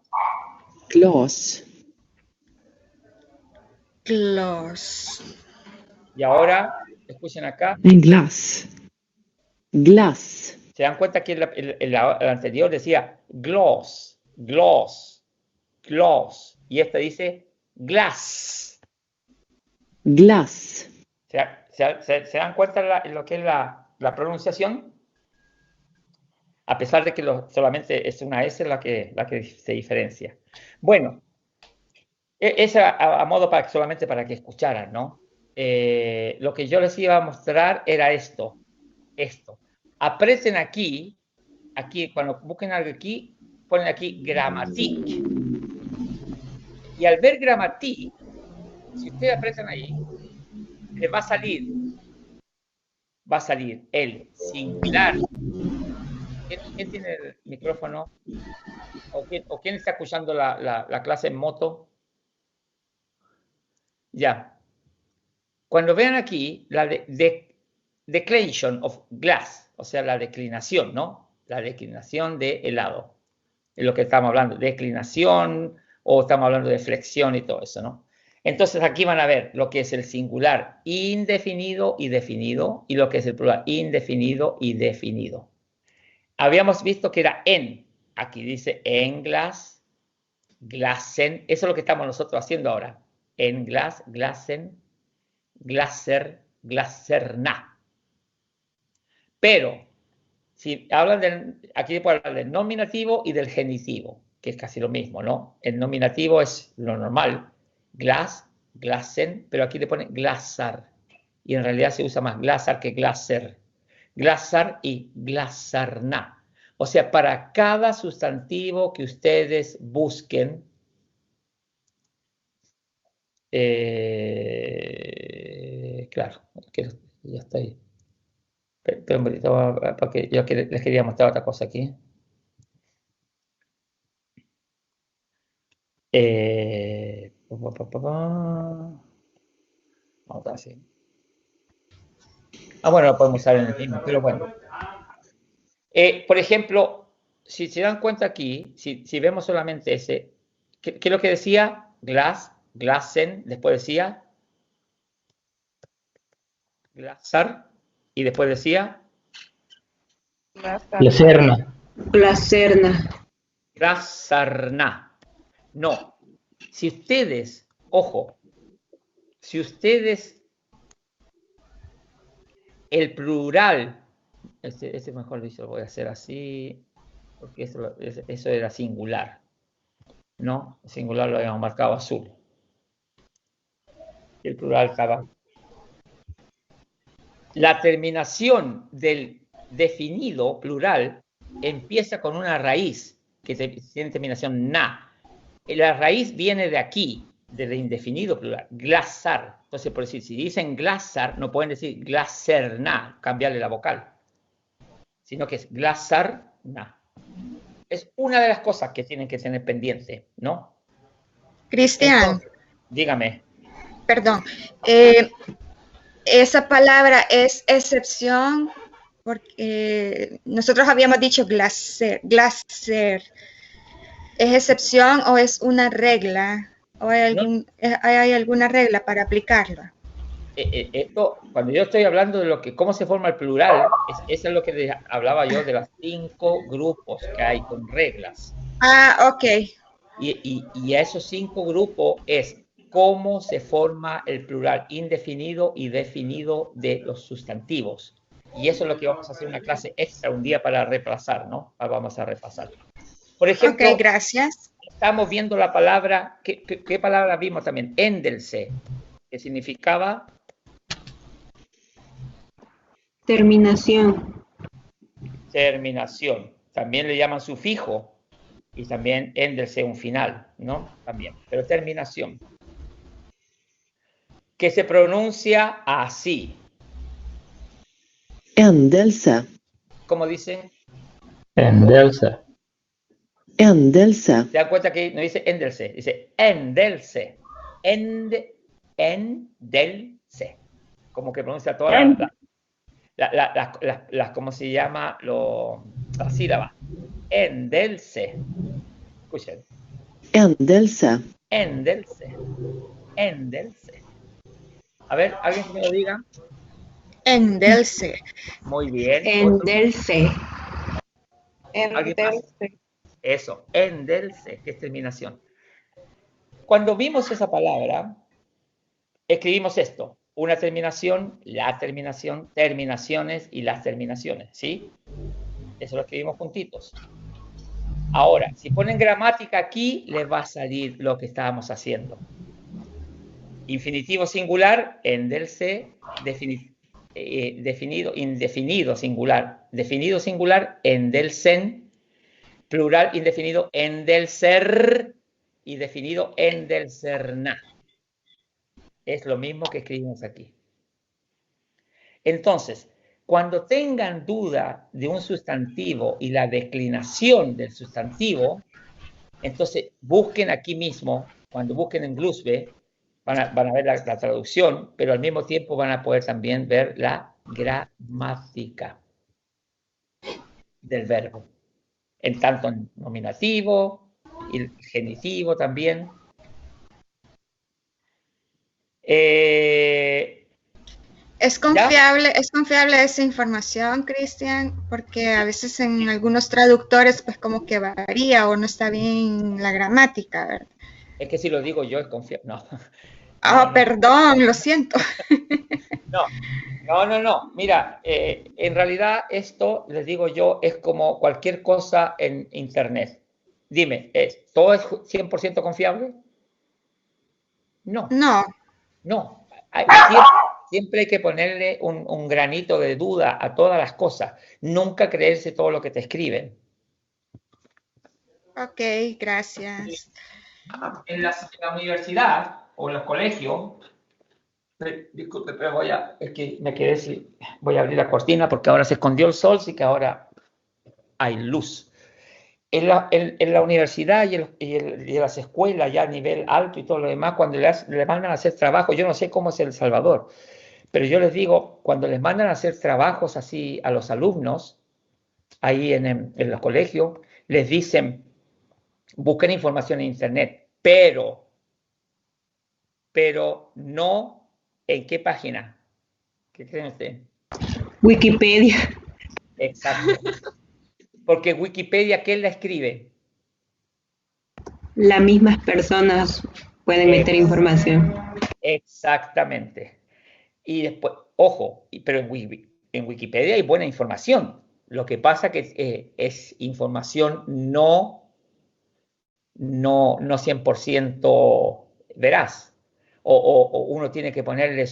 Glas. Gloss. Y ahora, escuchen acá. En glas. Glas. ¿Se dan cuenta que el anterior decía gloss, gloss, gloss? Y este dice glass. Glas. ¿Se dan cuenta lo que es la pronunciación? A pesar de que solamente es una S la que se diferencia. Bueno, es a modo solamente para que escucharan, ¿no? Lo que yo les iba a mostrar era esto. Aprieten aquí, cuando busquen algo aquí, ponen aquí Grammatik. Y al ver Grammatik, si ustedes aprietan ahí, les va a salir el singular. ¿Quién tiene el micrófono? ¿O quién está escuchando la clase en moto? Ya. Cuando vean aquí la declination of glass, o sea, la declinación, ¿no? La declinación de helado. Es lo que estamos hablando, declinación, o estamos hablando de flexión y todo eso, ¿no? Entonces aquí van a ver lo que es el singular indefinido y definido, y lo que es el plural indefinido y definido. Habíamos visto que era en, aquí dice en glass, glasen, eso es lo que estamos nosotros haciendo ahora. En glass, glasen, glaser, glaserna. Pero, si hablan aquí puedo hablar del nominativo y del genitivo, que es casi lo mismo, ¿no? El nominativo es lo normal, glass, glasen, pero aquí le ponen glasar. Y en realidad se usa más glasar que glaser. Glasar y glasarna. O sea, para cada sustantivo que ustedes busquen, claro, ya está ahí. Pero un poquito, porque yo les quería mostrar otra cosa aquí. Vamos así. Bueno, lo podemos usar en el mismo, pero bueno. Por ejemplo, si se dan cuenta aquí, si vemos solamente ese, ¿qué es lo que decía? Glass, glasen, después decía glasar, y después decía Glacerna. Glacerna. glasarna. No. Si ustedes, ojo, si ustedes, el plural, este mejor dicho lo voy a hacer así, porque eso era singular, ¿no? El singular lo habíamos marcado azul. El plural estaba. La terminación del definido plural empieza con una raíz que tiene terminación na. La raíz viene de aquí, del indefinido plural, glasar. Entonces, por decir, si dicen glasar, no pueden decir glacerna, cambiarle la vocal, sino que es glasarna. Es una de las cosas que tienen que tener pendiente, ¿no? Cristian, Entonces, dígame. perdón. Esa palabra es excepción porque nosotros habíamos dicho glacer. ¿Es excepción o es una regla? ¿O hay alguna regla para aplicarla? Esto, cuando yo estoy hablando de cómo se forma el plural, eso es lo que hablaba yo de los 5 grupos que hay con reglas. Ah, ok. Y a esos 5 grupos es cómo se forma el plural indefinido y definido de los sustantivos. Y eso es lo que vamos a hacer una clase extra un día para repasar, ¿no? Vamos a repasar. Por ejemplo, ok, gracias. Estamos viendo la palabra, ¿qué palabra vimos también? Éndelse, que significaba Terminación. terminación. También le llaman sufijo y también éndelse un final, ¿no? También, pero terminación. Que se pronuncia así. Ändelse. ¿Cómo dice? Endelse. Ändelse. ¿Se dan cuenta que no dice éndelse? Dice éndelse. Éndelse. Como que pronuncia todas las ¿cómo se llama? Las sílabas. Éndelse. Escuchen. Ändelse. Éndelse. Éndelse. A ver, alguien que me lo diga. Éndelse. Muy bien. Endelce. ¿Alguien más? Eso, éndelse, que es terminación. Cuando vimos esa palabra, escribimos esto. Una terminación, la terminación, terminaciones y las terminaciones, ¿sí? Eso lo escribimos juntitos. Ahora, si ponen gramática aquí, les va a salir lo que estábamos haciendo. Infinitivo singular, éndelse, definido, indefinido singular. Definido singular, endelsen. Plural indefinido, endelser. Y definido, endelserna. Es lo mismo que escribimos aquí. Entonces, cuando tengan duda de un sustantivo y la declinación del sustantivo, entonces busquen aquí mismo, cuando busquen en Glusbe, van a ver la traducción, pero al mismo tiempo van a poder también ver la gramática del verbo. En tanto en nominativo y el genitivo también. ¿Es confiable esa información, Cristian? Porque a veces en algunos traductores pues como que varía o no está bien la gramática, ¿verdad? Es que si lo digo yo es confiable. No. No. Perdón, lo siento. No. Mira, en realidad esto, les digo yo, es como cualquier cosa en Internet. Dime, ¿todo es 100% confiable? No. Siempre hay que ponerle un granito de duda a todas las cosas. Nunca creerse todo lo que te escriben. Ok, gracias. En la universidad o en los colegios, disculpe, pero voy a abrir la cortina porque ahora se escondió el sol, así que ahora hay luz. En la universidad y en las escuelas ya a nivel alto y todo lo demás, cuando le mandan a hacer trabajo, yo no sé cómo es El Salvador, pero yo les digo, cuando les mandan a hacer trabajos así a los alumnos, ahí en los colegios, les dicen, busquen información en internet, pero no en qué página. ¿Qué creen ustedes? Wikipedia. Exacto. Porque Wikipedia, ¿quién la escribe? Las mismas personas pueden meter información. Exactamente. Y después, ojo, pero en Wikipedia hay buena información. Lo que pasa que es información no 100% veraz. O uno tiene que ponerle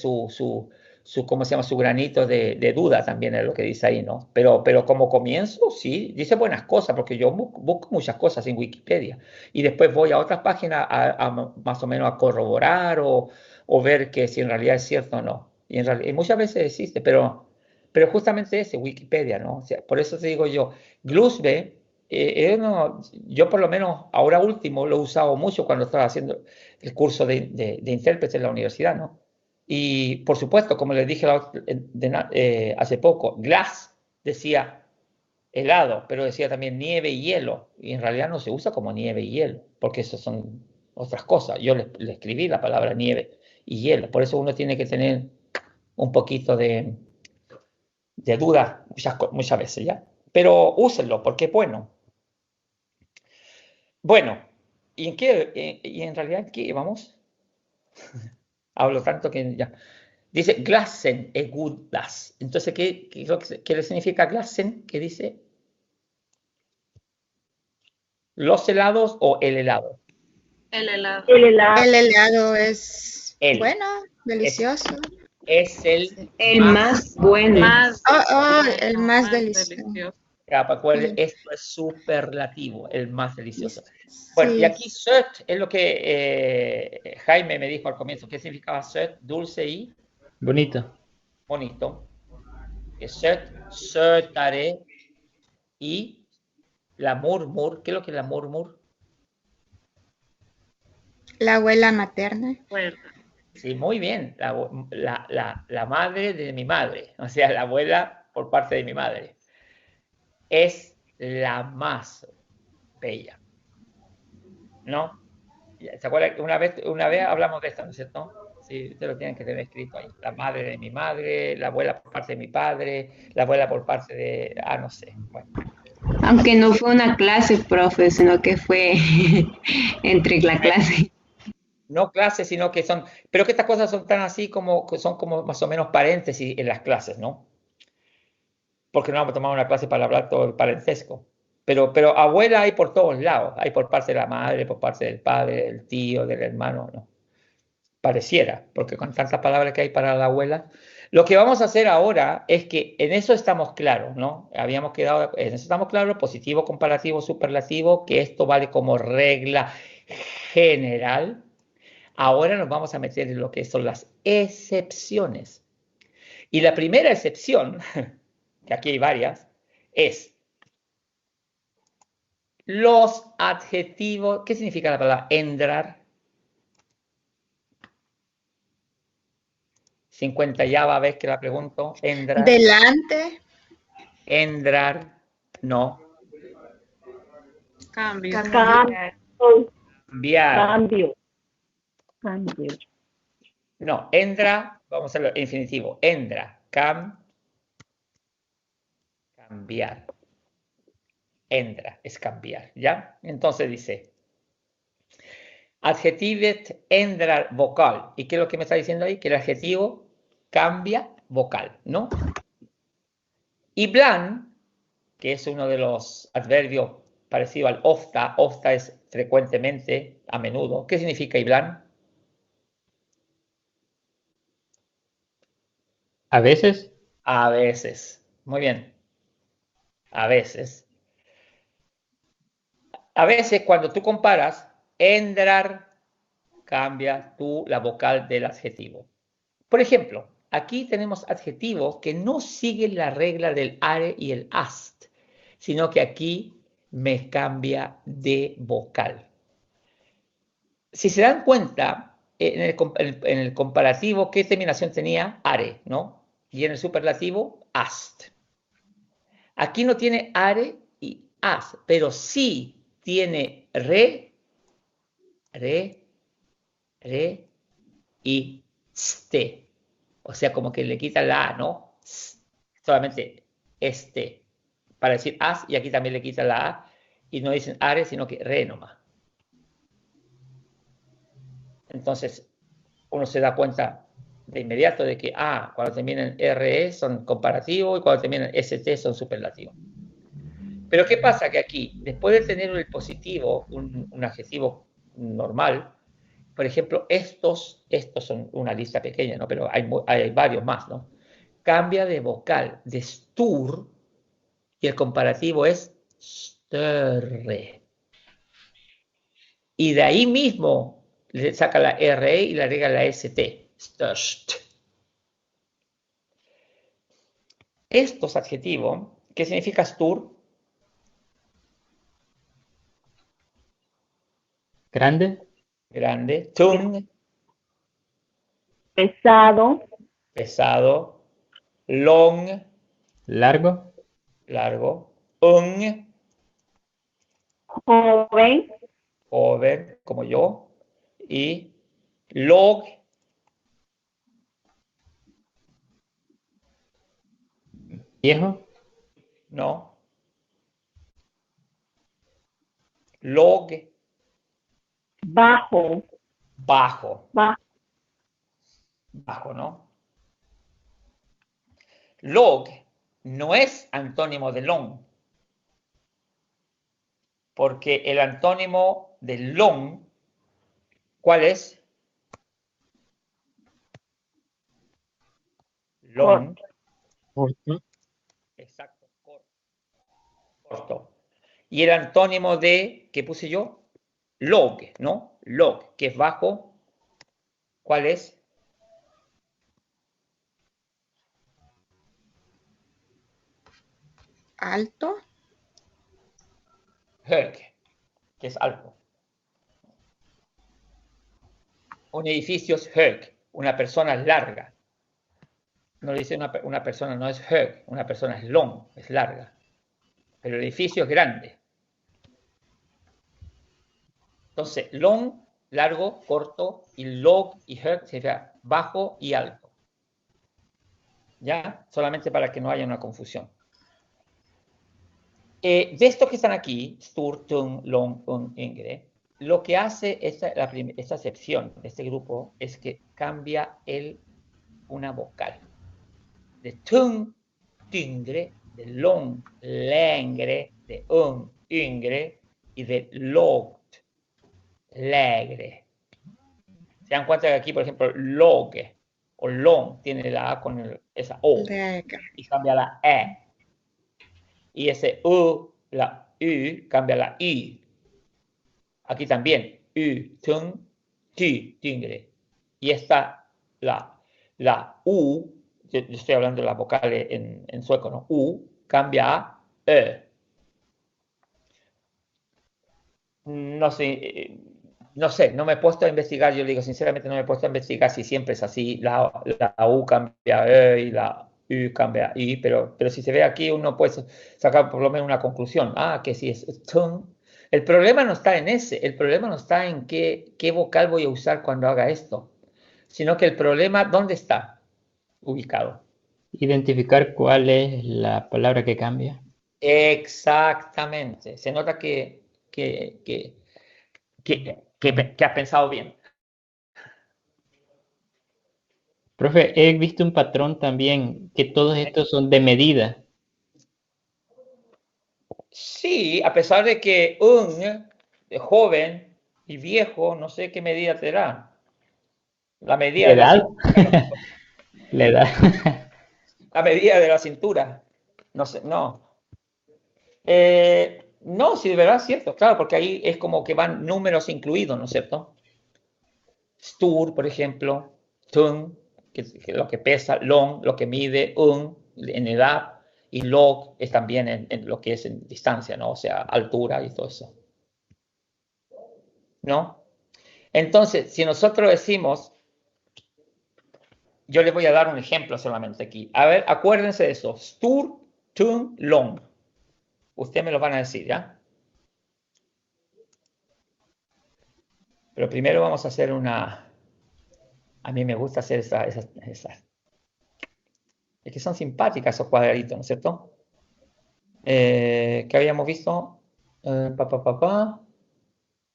¿cómo se llama? Su granito de duda también es lo que dice ahí, ¿no? Pero como comienzo, sí, dice buenas cosas, porque yo busco muchas cosas en Wikipedia. Y después voy a otras páginas más o menos a corroborar o ver que si en realidad es cierto o no. Y muchas veces existe, pero justamente ese, Wikipedia, ¿no? O sea, por eso te digo yo, Glusbe, yo por lo menos ahora último lo he usado mucho cuando estaba haciendo el curso de intérprete en la universidad, ¿no? Y por supuesto, como les dije hace poco, glass decía helado, pero decía también nieve y hielo, y en realidad no se usa como nieve y hielo, porque eso son otras cosas. Yo le escribí la palabra nieve y hielo, por eso uno tiene que tener un poquito de duda muchas veces, ¿ya? Pero úsenlo, porque es bueno. Bueno, ¿y en realidad en qué vamos? Hablo tanto que ya. Dice Glassen es good das. Entonces, ¿qué le significa Glassen? ¿Qué dice? ¿Los helados o el helado? El helado. El helado. El helado es El. bueno, delicioso. Es El más bueno. El más delicioso. Recuerde, esto es superlativo, el más delicioso. Bueno, y aquí söt es lo que Jaime me dijo al comienzo. ¿Qué significaba söt? Dulce y Bonito. bonito. Söt, sötare y la murmur. ¿Qué es lo que es la murmur? La abuela materna. Sí, muy bien. La madre de mi madre, o sea, la abuela por parte de mi madre. Es la más bella, ¿no? ¿Se acuerdan que una vez hablamos de esto, ¿no es cierto? Sí, ustedes lo tienen que tener escrito ahí. La madre de mi madre, la abuela por parte de mi padre, la abuela por parte de... no sé. Bueno. Aunque no fue una clase, profe, sino que fue entre la clase. No clases, sino que son... Pero que estas cosas son tan así son como más o menos paréntesis en las clases, ¿no? Porque no vamos a tomar una clase para hablar todo el parentesco. Pero abuela hay por todos lados. Hay por parte de la madre, por parte del padre, del tío, del hermano, ¿no? Pareciera, porque con tantas palabras que hay para la abuela. Lo que vamos a hacer ahora es que en eso estamos claros, ¿no? Habíamos quedado, en eso estamos claros, positivo, comparativo, superlativo, que esto vale como regla general. Ahora nos vamos a meter en lo que son las excepciones. Y la primera excepción, que aquí hay varias, es los adjetivos. ¿Qué significa la palabra endrar? 50 ya va a ver que la pregunto. Endrar. Delante. Endrar. No. Cambio. Cambio. No, endra, vamos a hacerlo en infinitivo. Endra. Cambiar. Endra es cambiar, ¿ya? Entonces dice, adjetivet endrar vocal. ¿Y qué es lo que me está diciendo ahí? Que el adjetivo cambia vocal, ¿no? Y blan, que es uno de los adverbios parecido al ofta es frecuentemente, a menudo. ¿Qué significa iblan? ¿A veces? A veces. Muy bien. A veces. A veces cuando tú comparas, endrar cambia la vocal del adjetivo. Por ejemplo, aquí tenemos adjetivos que no siguen la regla del are y el ast, sino que aquí me cambia de vocal. Si se dan cuenta, en el comparativo, ¿qué terminación tenía? Are, ¿no? Y en el superlativo, ast. Aquí no tiene are y as, pero sí tiene re y ste. O sea, como que le quita la A, ¿no? Solamente este. Para decir as, y aquí también le quita la A. Y no dicen are, sino que re nomás. Entonces, uno se da cuenta de inmediato de que cuando terminan RE son comparativos y cuando terminan ST son superlativos. Pero ¿qué pasa? Que aquí, después de tener el positivo, un adjetivo normal, por ejemplo, estos son una lista pequeña, ¿no? Pero hay varios más, ¿no? Cambia de vocal de stur y el comparativo es större. Y de ahí mismo le saca la RE y le agrega la ST. Störst. Estos adjetivos, ¿qué significa stur? Grande. Grande. Tung. Pesado. Pesado. Long. Largo. Largo. Joven. Joven, como yo. Y log. Viejo. No. Log. Bajo. Bajo. Bajo. Bajo, ¿no? Log no es antónimo de long, porque el antónimo de long, ¿cuál es? Long. corto, Exacto, corto. Y el antónimo de, ¿qué puse yo? Log, ¿no? Log, que es bajo, ¿cuál es? Alto. Hög, que es alto. Un edificio es hög, una persona es larga. No le dice una persona, no es hög, una persona es long, es larga. Pero el edificio es grande. Entonces, long, largo, corto, y log y hög sería bajo y alto. ¿Ya? Solamente para que no haya una confusión. De estos que están aquí, stur, tung, long, ingre, lo que hace esta sección, este grupo, es que cambia una vocal. De tung, tingre, de long, längre, de yngre, y de lågt, lägre. Se dan cuenta que aquí, por ejemplo, log o long tiene la A con esa O y cambia la E. Y ese la U, cambia la I. Aquí también, U, tung, ti, tingre. Y esta, la U, yo estoy hablando de las vocales en sueco, ¿no? U, cambia a E. No sé, no me he puesto a investigar, yo digo sinceramente no me he puesto a investigar si siempre es así, la U cambia a E y la U cambia a I, pero si se ve aquí uno puede sacar por lo menos una conclusión, que si es tung. El problema no está en ese, el problema no está en qué vocal voy a usar cuando haga esto, sino que el problema, ¿dónde está ubicado? Identificar cuál es la palabra que cambia. Exactamente, se nota que has pensado bien. Profe, he visto un patrón también, que todos estos son de medida. Sí, a pesar de que joven y viejo, no sé qué medida te da. La medida de la ¿Edad? cintura. La edad. La medida de la cintura. No sé, no. No, sí, de verdad es cierto, claro, porque ahí es como que van números incluidos, ¿no es cierto? Stur, por ejemplo, tung, que es lo que pesa, long, lo que mide, en edad, Y log es también en lo que es en distancia, ¿no? O sea, altura y todo eso. ¿No? Entonces, si nosotros decimos, yo les voy a dar un ejemplo solamente aquí. A ver, acuérdense de eso. Stur, tung, long. Ustedes me lo van a decir, ¿ya? Pero primero vamos a hacer una... A mí me gusta hacer esas. Es que son simpáticas esos cuadraditos, ¿no es cierto? ¿Qué habíamos visto? ¿O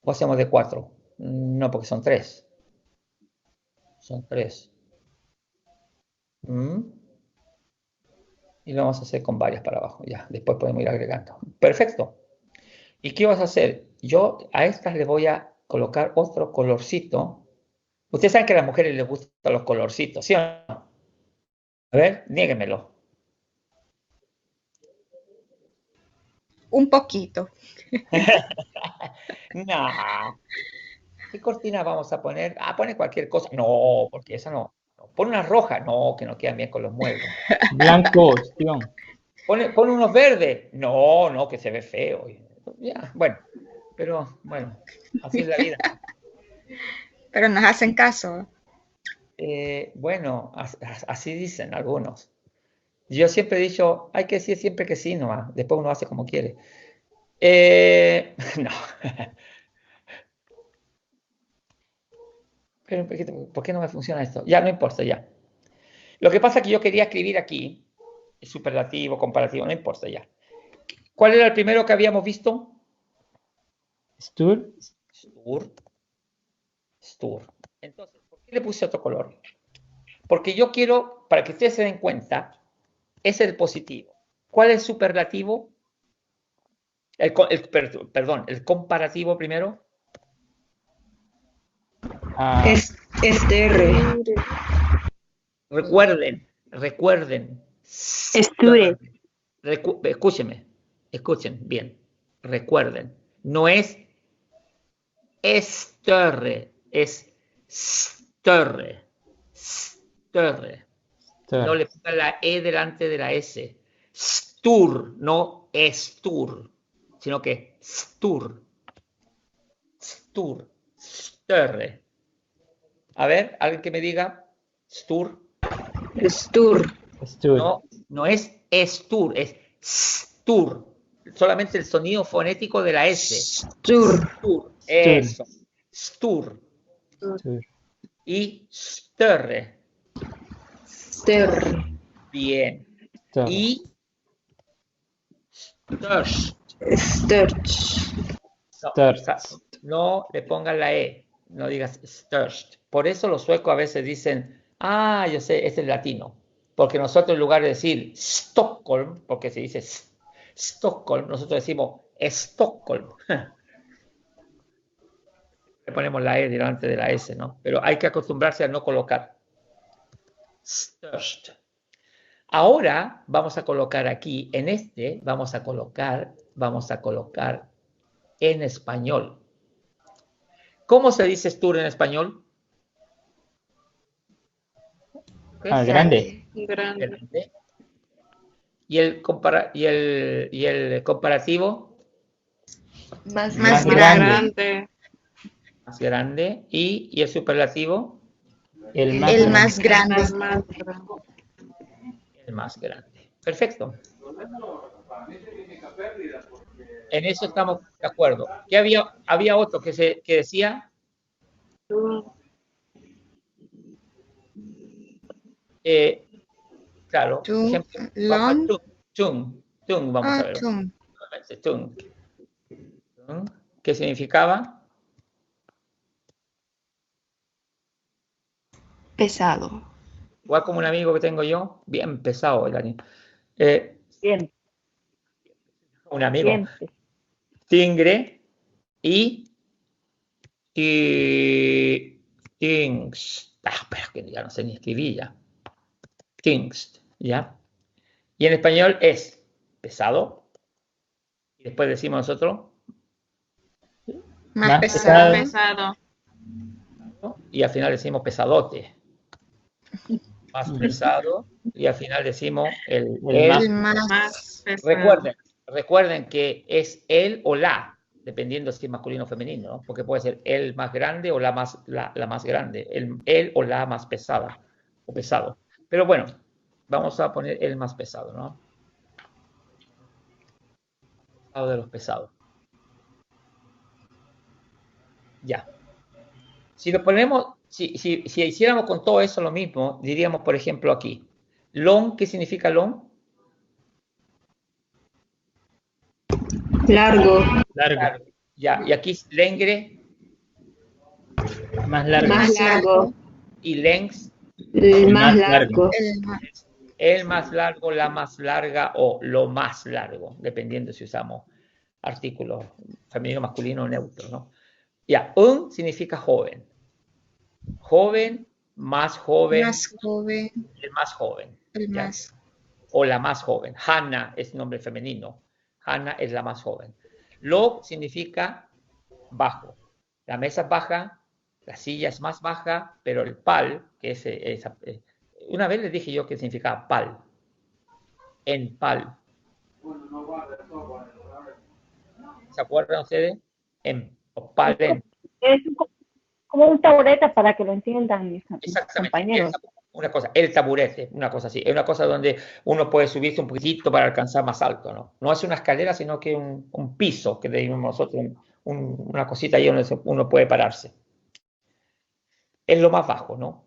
hacemos de 4? No, porque son 3. Son 3. Y lo vamos a hacer con varias para abajo. Ya, después podemos ir agregando. Perfecto. ¿Y qué vas a hacer? Yo a estas le voy a colocar otro colorcito. Ustedes saben que a las mujeres les gustan los colorcitos, ¿sí o no? A ver, niéguemelo. Un poquito. No. ¿Qué cortina vamos a poner? Ah, pone cualquier cosa. No, porque esa no. Pon una roja. No, que no quedan bien con los muebles. Blanco, Steven. Pon unos verdes. No, que se ve feo. Ya, bueno. Pero, bueno, así es la vida. Pero nos hacen caso. Bueno, así dicen algunos. Yo siempre he dicho, hay que decir siempre que sí, nomás. Después uno hace como quiere. No. Pero, ¿por qué no me funciona esto? Ya, no importa, ya. Lo que pasa es que yo quería escribir aquí, superlativo, comparativo, no importa ya. ¿Cuál era el primero que habíamos visto? Stur. Stur. Entonces, ¿por qué le puse otro color? Porque yo quiero, para que ustedes se den cuenta, es el positivo. ¿Cuál es el superlativo? Perdón, el comparativo primero. Estere. Recuerden. Esture. Escuchen bien. Recuerden, no es estere, es stere. No le pongan la E delante de la S. Stur, no estur, sino que stur. Sturre. A ver, alguien que me diga stur. Stur. No es estur, es stur. Solamente el sonido fonético de la S. Stur. Eso. Stur. Y sturre. Bien. Y no le pongan la E, no digas sturst. Por eso los suecos a veces dicen, yo sé, este es latino. Porque nosotros en lugar de decir Stockholm, porque se dice Stockholm, nosotros decimos Stockholm. Le ponemos la E delante de la S, ¿no? Pero hay que acostumbrarse a no colocar Störst. Ahora vamos a colocar aquí, en este, vamos a colocar en español. ¿Cómo se dice Stur en español? Grande. ¿Y el comparativo? Más grande. Más grande. ¿Y el superlativo? El más grande. El más grande. Perfecto. En eso estamos de acuerdo. ¿Qué había otro que decía? Claro. Ejemplo, tung, vamos a ver. Tung. ¿Qué significaba? Pesado. Igual como un amigo que tengo yo, bien pesado el año. Bien. Un amigo. Bien. Tingre y Tingst. Pero que ya no sé ni escribir ya. Tingst, ¿ya? Y en español es pesado. Y después decimos nosotros. Más pesado. Y al final decimos pesadote. más pesado, y al final decimos el más pesado. Recuerden que es el o la, dependiendo si es masculino o femenino, ¿no? Porque puede ser el más grande o la más grande, el o la más pesada o pesado. Pero bueno, vamos a poner el más pesado, ¿no? Pesado de los pesados. Ya. Si lo ponemos, si hiciéramos con todo eso lo mismo, diríamos, por ejemplo, aquí, long, ¿qué significa long? Largo. Largo. Ya, y aquí lengre. Más largo. Más largo. Y length. El más largo. El más largo, la más larga o lo más largo, dependiendo si usamos artículos femenino, masculino o neutro, ¿no? Ya, significa joven. Joven, más joven. Más joven. El más joven. El ¿ya? más. O la más joven. Hannah es nombre femenino. Hannah es la más joven. Low significa bajo. La mesa es baja, la silla es más baja, pero el pal, que es una vez les dije yo que significaba pal. En pal. ¿Se acuerdan ustedes? O pal en. Es como un taburete para que lo entiendan mis compañeros. Una cosa, el taburete, una cosa así. Es una cosa donde uno puede subirse un poquitito para alcanzar más alto, ¿no? No es una escalera, sino que un piso que decimos nosotros, una cosita ahí donde uno puede pararse. Es lo más bajo, ¿no?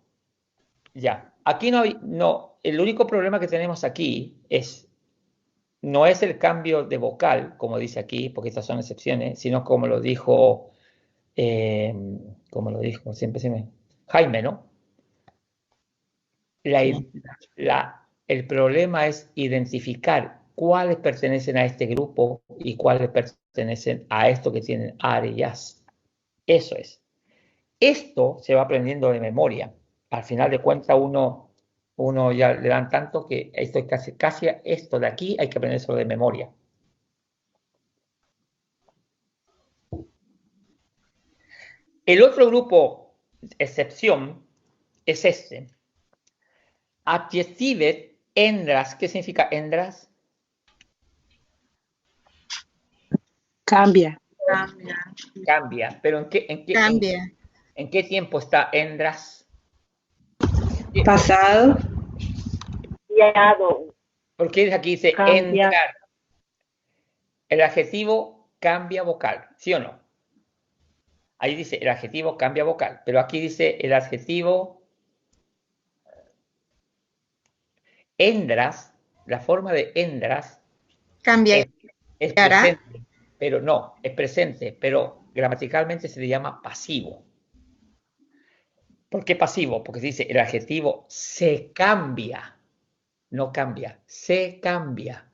Ya. Aquí el único problema que tenemos aquí no es el cambio de vocal, como dice aquí, porque estas son excepciones, sino como lo dijo siempre Jaime, ¿no? El problema es identificar cuáles pertenecen a este grupo y cuáles pertenecen a esto que tienen áreas. Eso es. Esto se va aprendiendo de memoria. Al final de cuentas, uno ya le dan tanto que esto es casi esto de aquí hay que aprendérselo de memoria. El otro grupo, excepción, es este. Adjectivet ändras. ¿Qué significa ändras? Cambia. Cambia. ¿Pero en qué tiempo está ändras? Pasado. Porque aquí dice Cambia. entrar. El adjetivo cambia vocal, ¿sí o no? Ahí dice el adjetivo cambia vocal, pero aquí dice el adjetivo ändras, la forma de ändras Cambia. es presente, pero no, es presente, pero gramaticalmente se le llama pasivo. ¿Por qué pasivo? Porque se dice el adjetivo se cambia, no cambia, se cambia.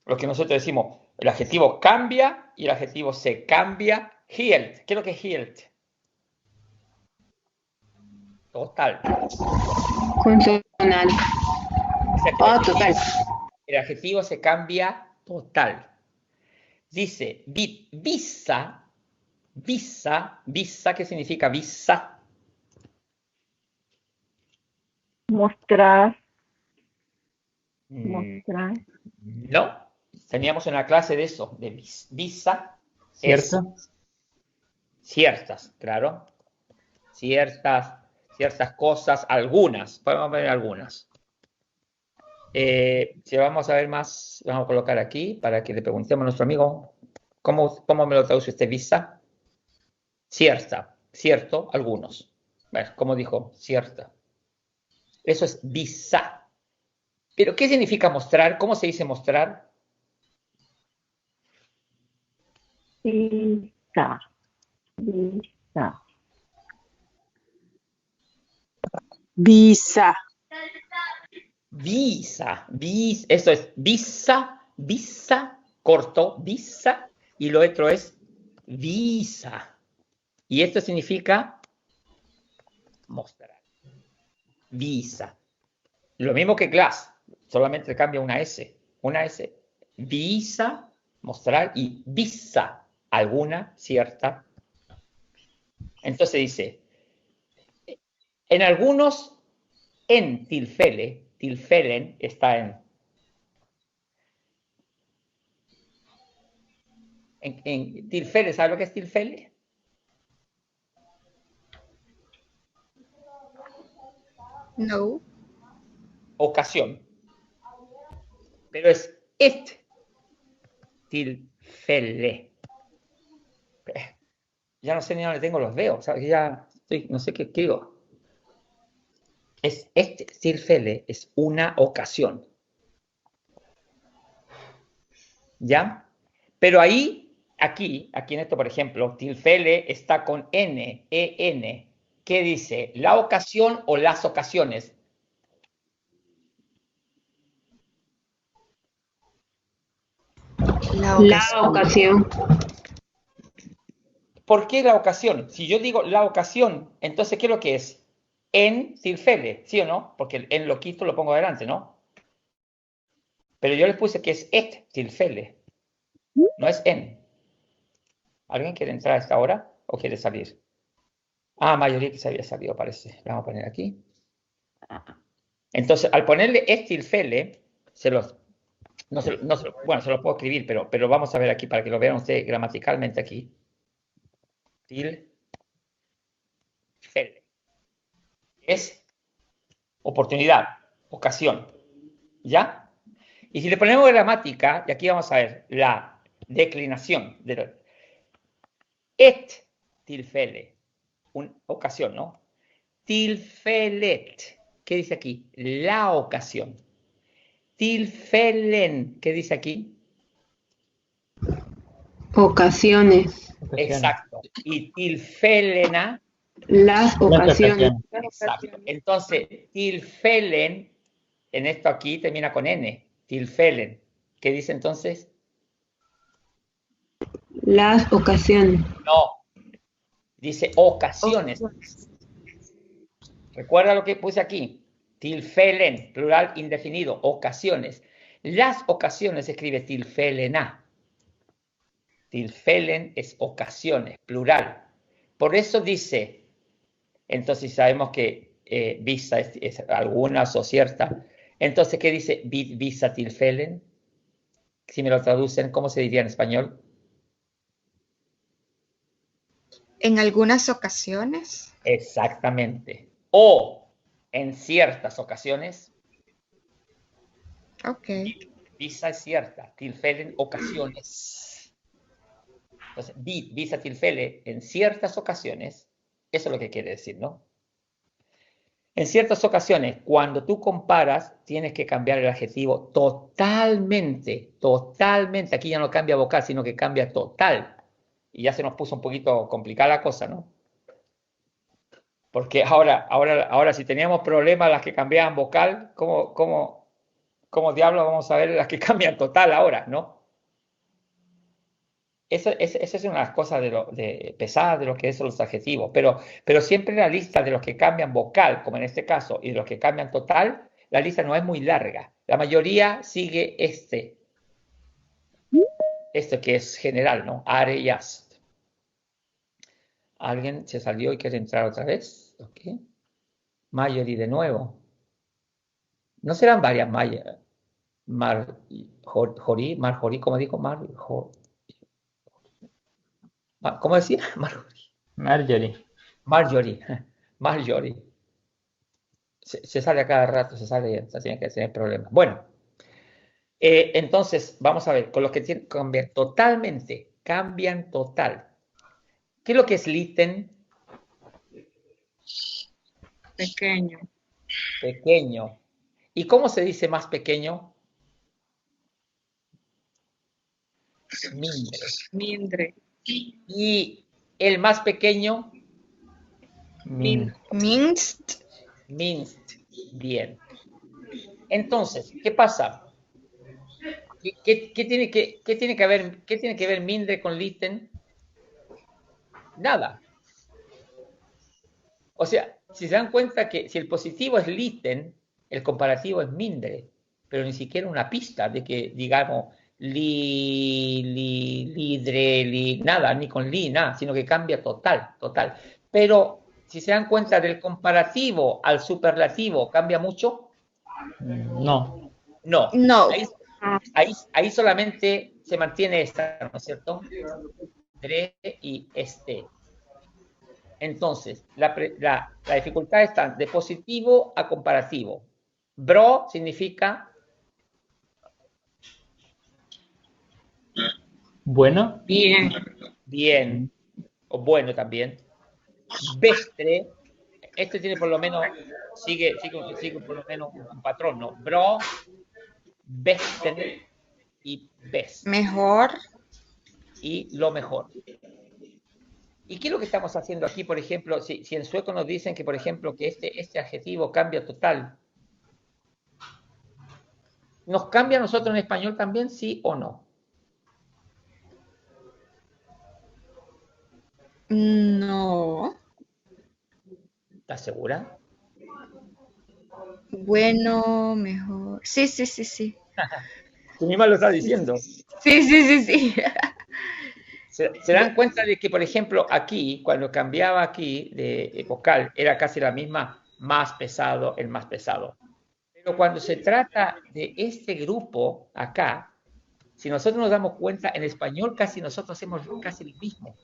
Lo que nosotros decimos, el adjetivo cambia y el adjetivo se cambia. Helt. ¿Qué es lo que es helt? Total. Consonante. Total. El adjetivo se cambia total. Dice visa. ¿Qué significa visa? Mostrar. No. Teníamos una clase de eso, de visa. ¿Cierto? Ciertas, claro. Ciertas cosas, algunas. Podemos ver algunas. Si vamos a ver más, vamos a colocar aquí para que le preguntemos a nuestro amigo cómo me lo traduce este visa. Cierta, cierto, algunos. Bueno, como dijo, cierta. Eso es visa. ¿Pero qué significa mostrar? ¿Cómo se dice mostrar? Visa. Eso es visa, corto, visa, y lo otro es visa. Y esto significa mostrar. Visa. Lo mismo que glass, solamente cambia una S. Una S. Visa, mostrar, y visa, alguna, cierta. Entonces dice, en algunos en tilfele, tilfelen está en tilfele. ¿Sabes lo que es tilfele? No. Ocasión. Pero es et tilfele. Ya no sé ni dónde tengo los dedos. O sea, ya estoy, no sé qué digo. Es este tilfele, es una ocasión. ¿Ya? Pero ahí, aquí en esto, por ejemplo, tilfele está con N, E-N. ¿Qué dice? ¿La ocasión o las ocasiones? La ocasión. ¿Por qué la ocasión? Si yo digo la ocasión, entonces, ¿qué es lo que es? En tilfele, ¿sí o no? Porque el en lo quito, lo pongo adelante, ¿no? Pero yo les puse que es et tilfele, no es en. ¿Alguien quiere entrar a esta hora o quiere salir? Ah, mayoría que se había salido, parece. Le vamos a poner aquí. Entonces, al ponerle et tilfele, se los puedo escribir, pero vamos a ver aquí para que lo vean ustedes gramaticalmente aquí. Tilfele. Es oportunidad, ocasión. ¿Ya? Y si le ponemos gramática, y aquí vamos a ver la declinación de et tilfele, una ocasión, ¿no? Tilfelet, ¿qué dice aquí? La ocasión. Tilfelen, ¿qué dice aquí? Ocasiones. Exacto. Y tilfelena. Las ocasiones. Exacto. Entonces, tilfelen, en esto aquí termina con N. Tilfelen. ¿Qué dice entonces? Las ocasiones. No. Dice ocasiones. Recuerda lo que puse aquí. Tilfelen, plural indefinido, ocasiones. Las ocasiones se escribe tilfelena. Tilfelen es ocasiones, plural. Por eso dice, entonces sabemos que visa es algunas o cierta. Entonces, ¿qué dice visa tilfelen? Si me lo traducen, ¿cómo se diría en español? En algunas ocasiones. Exactamente. O en ciertas ocasiones. Ok. Visa es cierta, tilfelen ocasiones. Entonces, visa tilfele en ciertas ocasiones, eso es lo que quiere decir, ¿no? En ciertas ocasiones, cuando tú comparas, tienes que cambiar el adjetivo totalmente, totalmente. Aquí ya no cambia vocal, sino que cambia total. Y ya se nos puso un poquito complicada la cosa, ¿no? Porque ahora si teníamos problemas las que cambiaban vocal, ¿cómo diablos vamos a ver las que cambian total ahora, no? Esa es una de las cosas pesadas de lo que son los adjetivos, pero siempre la lista de los que cambian vocal, como en este caso, y de los que cambian total, la lista no es muy larga. La mayoría sigue este que es general, ¿no? Are y ast. ¿Alguien se salió y quiere entrar otra vez? Ok. Marjorie de nuevo. ¿No serán varias Marjorie, ¿cómo dijo ¿cómo decía? Marjorie. Se sale a cada rato, se sale, tiene que tener problemas. Bueno, entonces, vamos a ver, con los que cambian totalmente, cambian total. ¿Qué es lo que es liten? Pequeño. Pequeño. ¿Y cómo se dice más pequeño? Mindre. Y el más pequeño, Minst. Bien. Entonces, ¿qué pasa? ¿Qué tiene que ver mindre con liten? Nada. O sea, si se dan cuenta que si el positivo es liten, el comparativo es mindre, pero ni siquiera una pista de que, digamos, lidre, nada, ni con li, nada, sino que cambia total. Pero si se dan cuenta del comparativo al superlativo, ¿cambia mucho? No. No. No. Ahí solamente se mantiene esta, ¿no es cierto? Dre y este. Entonces, la dificultad está de positivo a comparativo. Bro significa Bueno. Bien. bien, o bueno también. Bestre, este tiene por lo menos, sigue por lo menos un patrón, ¿no? Bro, bestre y best. Mejor. Y lo mejor. ¿Y qué es lo que estamos haciendo aquí, por ejemplo? Si en sueco nos dicen que, por ejemplo, que este adjetivo cambia total, ¿nos cambia a nosotros en español también, sí o no? No. ¿Estás segura? Bueno, mejor. Sí, sí, sí, sí. Tú misma lo estás diciendo. Sí, sí, sí, sí. ¿Se dan cuenta de que, por ejemplo, aquí, cuando cambiaba aquí de vocal, era casi la misma, más pesado, el más pesado? Pero cuando se trata de este grupo acá, si nosotros nos damos cuenta, en español casi nosotros hacemos casi lo mismo.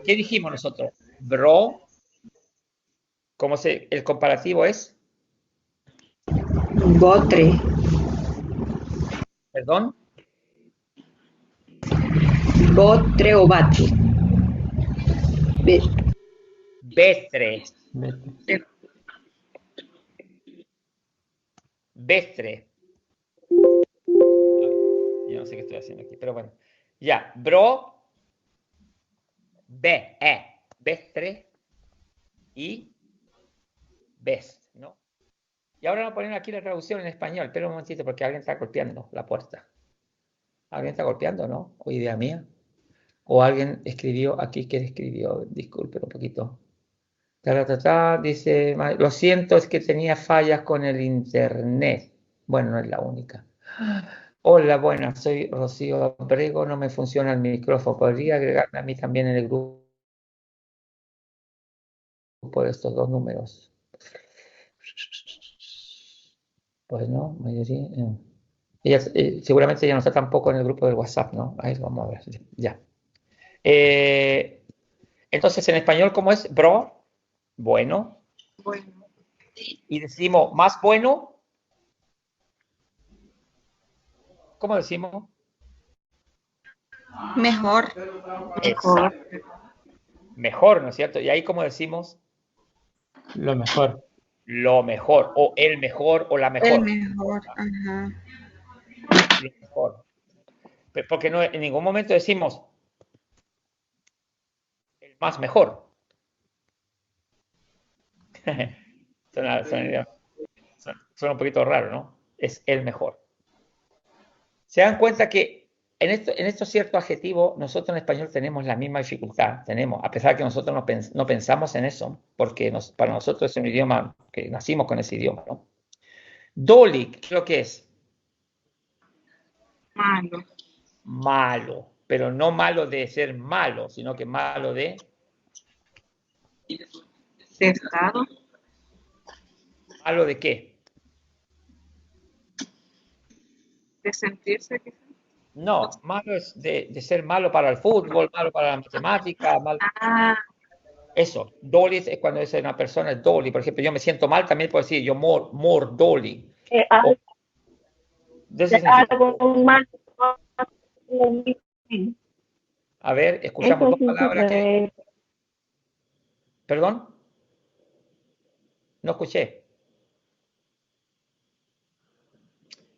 ¿Qué dijimos nosotros? Bro, el comparativo es, Botre. perdón, Botre o batre. bestre. Vete. Bestre. Yo no sé qué estoy haciendo aquí, pero bueno. Ya, bro, bestre y best, ¿no? Y ahora vamos a poner aquí la traducción en español. Espera un momentito porque alguien está golpeando la puerta. ¿Alguien está golpeando, no? ¿O idea mía? ¿O alguien escribió aquí? ¿Quién escribió? Disculpe un poquito. Dice, lo siento, es que tenía fallas con el internet. Bueno, no es la única. Hola, buenas, soy Rocío Abrego, no me funciona el micrófono. ¿Podría agregarme a mí también en el grupo de estos dos números? Pues no, mayoría. Ella, seguramente ya no está tampoco en el grupo del WhatsApp, ¿no? Ahí vamos a ver, ya. Entonces, en español, ¿cómo es? Bro, bueno. Bueno. Y decimos, más bueno. ¿Cómo decimos? Mejor. Mejor. Mejor, ¿no es cierto? Y ahí, ¿cómo decimos? Lo mejor. Lo mejor, o el mejor, o la mejor. El mejor. Ajá. Lo mejor. Porque no, en ningún momento decimos el más mejor. Suena un poquito raro, ¿no? Es el mejor. Se dan cuenta que en estos ciertos adjetivos, nosotros en español tenemos la misma dificultad. A pesar de que nosotros no pensamos en eso, porque para nosotros es un idioma que nacimos con ese idioma, ¿no? Dolly, ¿qué es lo que es? Malo. Malo, pero no malo de ser malo, sino que malo de Estado. ¿malo de qué? De sentirse. No, malo es de ser malo para el fútbol, malo para la matemática, malo. Ah. Eso, dolly es cuando es una persona, es dolly. Por ejemplo, yo me siento mal, también puedo decir yo more dolly. Algo mal. A ver, escuchamos dos palabras que... ¿Perdón? No escuché.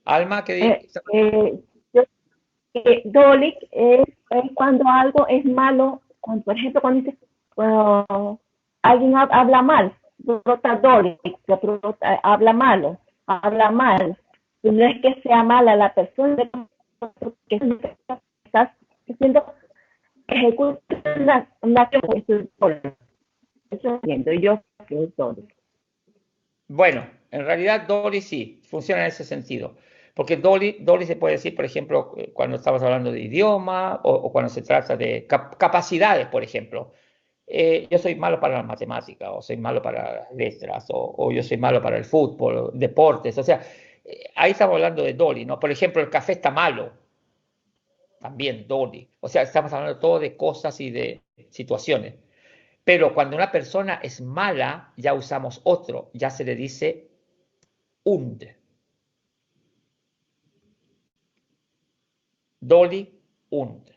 Alma, ¿qué dices? Dolic es cuando algo es malo, por ejemplo, cuando dice, alguien habla mal, Dolic, habla malo, habla mal. No es que sea mala la persona, que estás diciendo, ejecuta una acción. Eso entiendo yo que es Dolic. Bueno, en realidad Dolly sí, funciona en ese sentido. Porque Dolly se puede decir, por ejemplo, cuando estamos hablando de idioma o cuando se trata de capacidades, por ejemplo. yo soy malo para la matemática, o soy malo para las letras, o yo soy malo para el fútbol, deportes. O sea, ahí estamos hablando de Dolly, ¿no? Por ejemplo, el café está malo. También Dolly. O sea, estamos hablando todo de cosas y de situaciones. Pero cuando una persona es mala, ya usamos otro. Ya se le dice und. Dolly, und.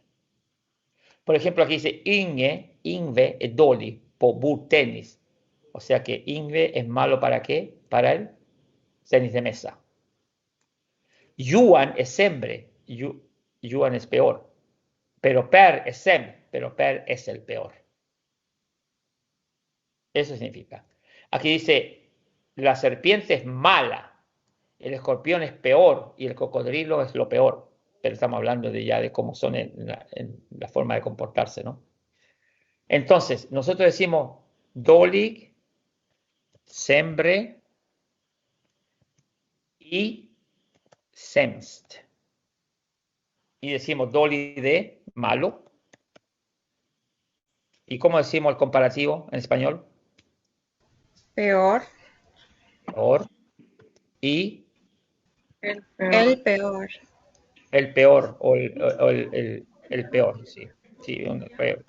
Por ejemplo, aquí dice Ingve es Dolly, por tenis. O sea que Ingve es malo ¿para qué? Para el tenis de mesa. Yuan es sembre, Yuan es peor. Pero Per es sem, pero Per es el peor. Eso significa. Aquí dice, la serpiente es mala, el escorpión es peor y el cocodrilo es lo peor. Pero estamos hablando de ya de cómo son en la forma de comportarse, ¿no? Entonces, nosotros decimos dolig, sembre y semst. Y decimos dolig de malo. ¿Y cómo decimos el comparativo en español? Peor. Peor. Y El peor. el peor o el peor, sí. Sí,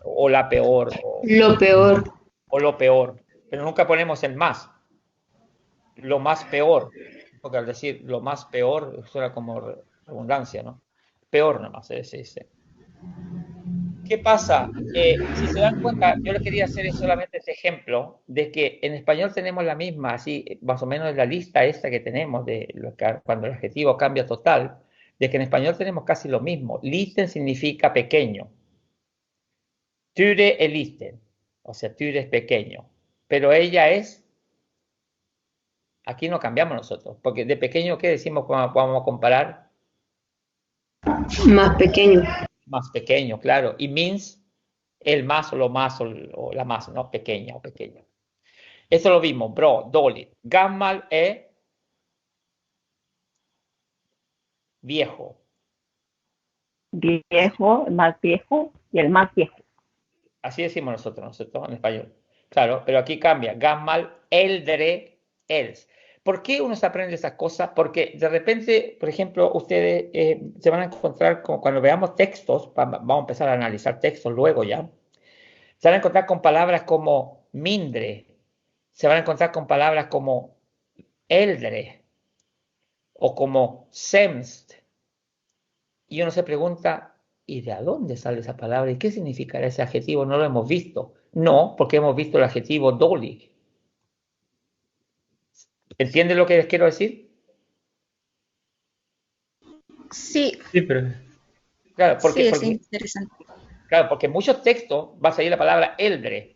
o la peor. Lo peor. O lo peor. Pero nunca ponemos el más. Lo más peor. Porque al decir lo más peor suena como redundancia, ¿no? Peor nomás se dice. ¿Qué pasa? Si se dan cuenta, yo les quería hacer solamente ese ejemplo de que en español tenemos la misma, así más o menos la lista esta que tenemos de cuando el adjetivo cambia total, de que en español tenemos casi lo mismo. Liten significa pequeño. Ture es liten, o sea, Ture es pequeño. Pero ella es, aquí no cambiamos nosotros, porque de pequeño, ¿qué decimos cuando vamos a comparar? Más pequeño. Más pequeño, claro. Y means el más o lo más o la más, ¿no? Pequeña o pequeño. Eso lo vimos, bro, dåligt. Gammal es viejo. Viejo, el más viejo y el más viejo. Así decimos nosotros en español. Claro, pero aquí cambia. Gammal, äldre, els. ¿Por qué uno se aprende esas cosas? Porque de repente, por ejemplo, ustedes se van a encontrar cuando veamos textos, vamos a empezar a analizar textos luego ya, se van a encontrar con palabras como mindre, se van a encontrar con palabras como äldre o como sämst. Y uno se pregunta, ¿y de dónde sale esa palabra? ¿Y qué significará ese adjetivo? No lo hemos visto. No, porque hemos visto el adjetivo dålig. ¿Entienden lo que les quiero decir? Sí. Sí, pero Claro, porque, sí, es porque, interesante. claro, porque en muchos textos va a salir la palabra éldre.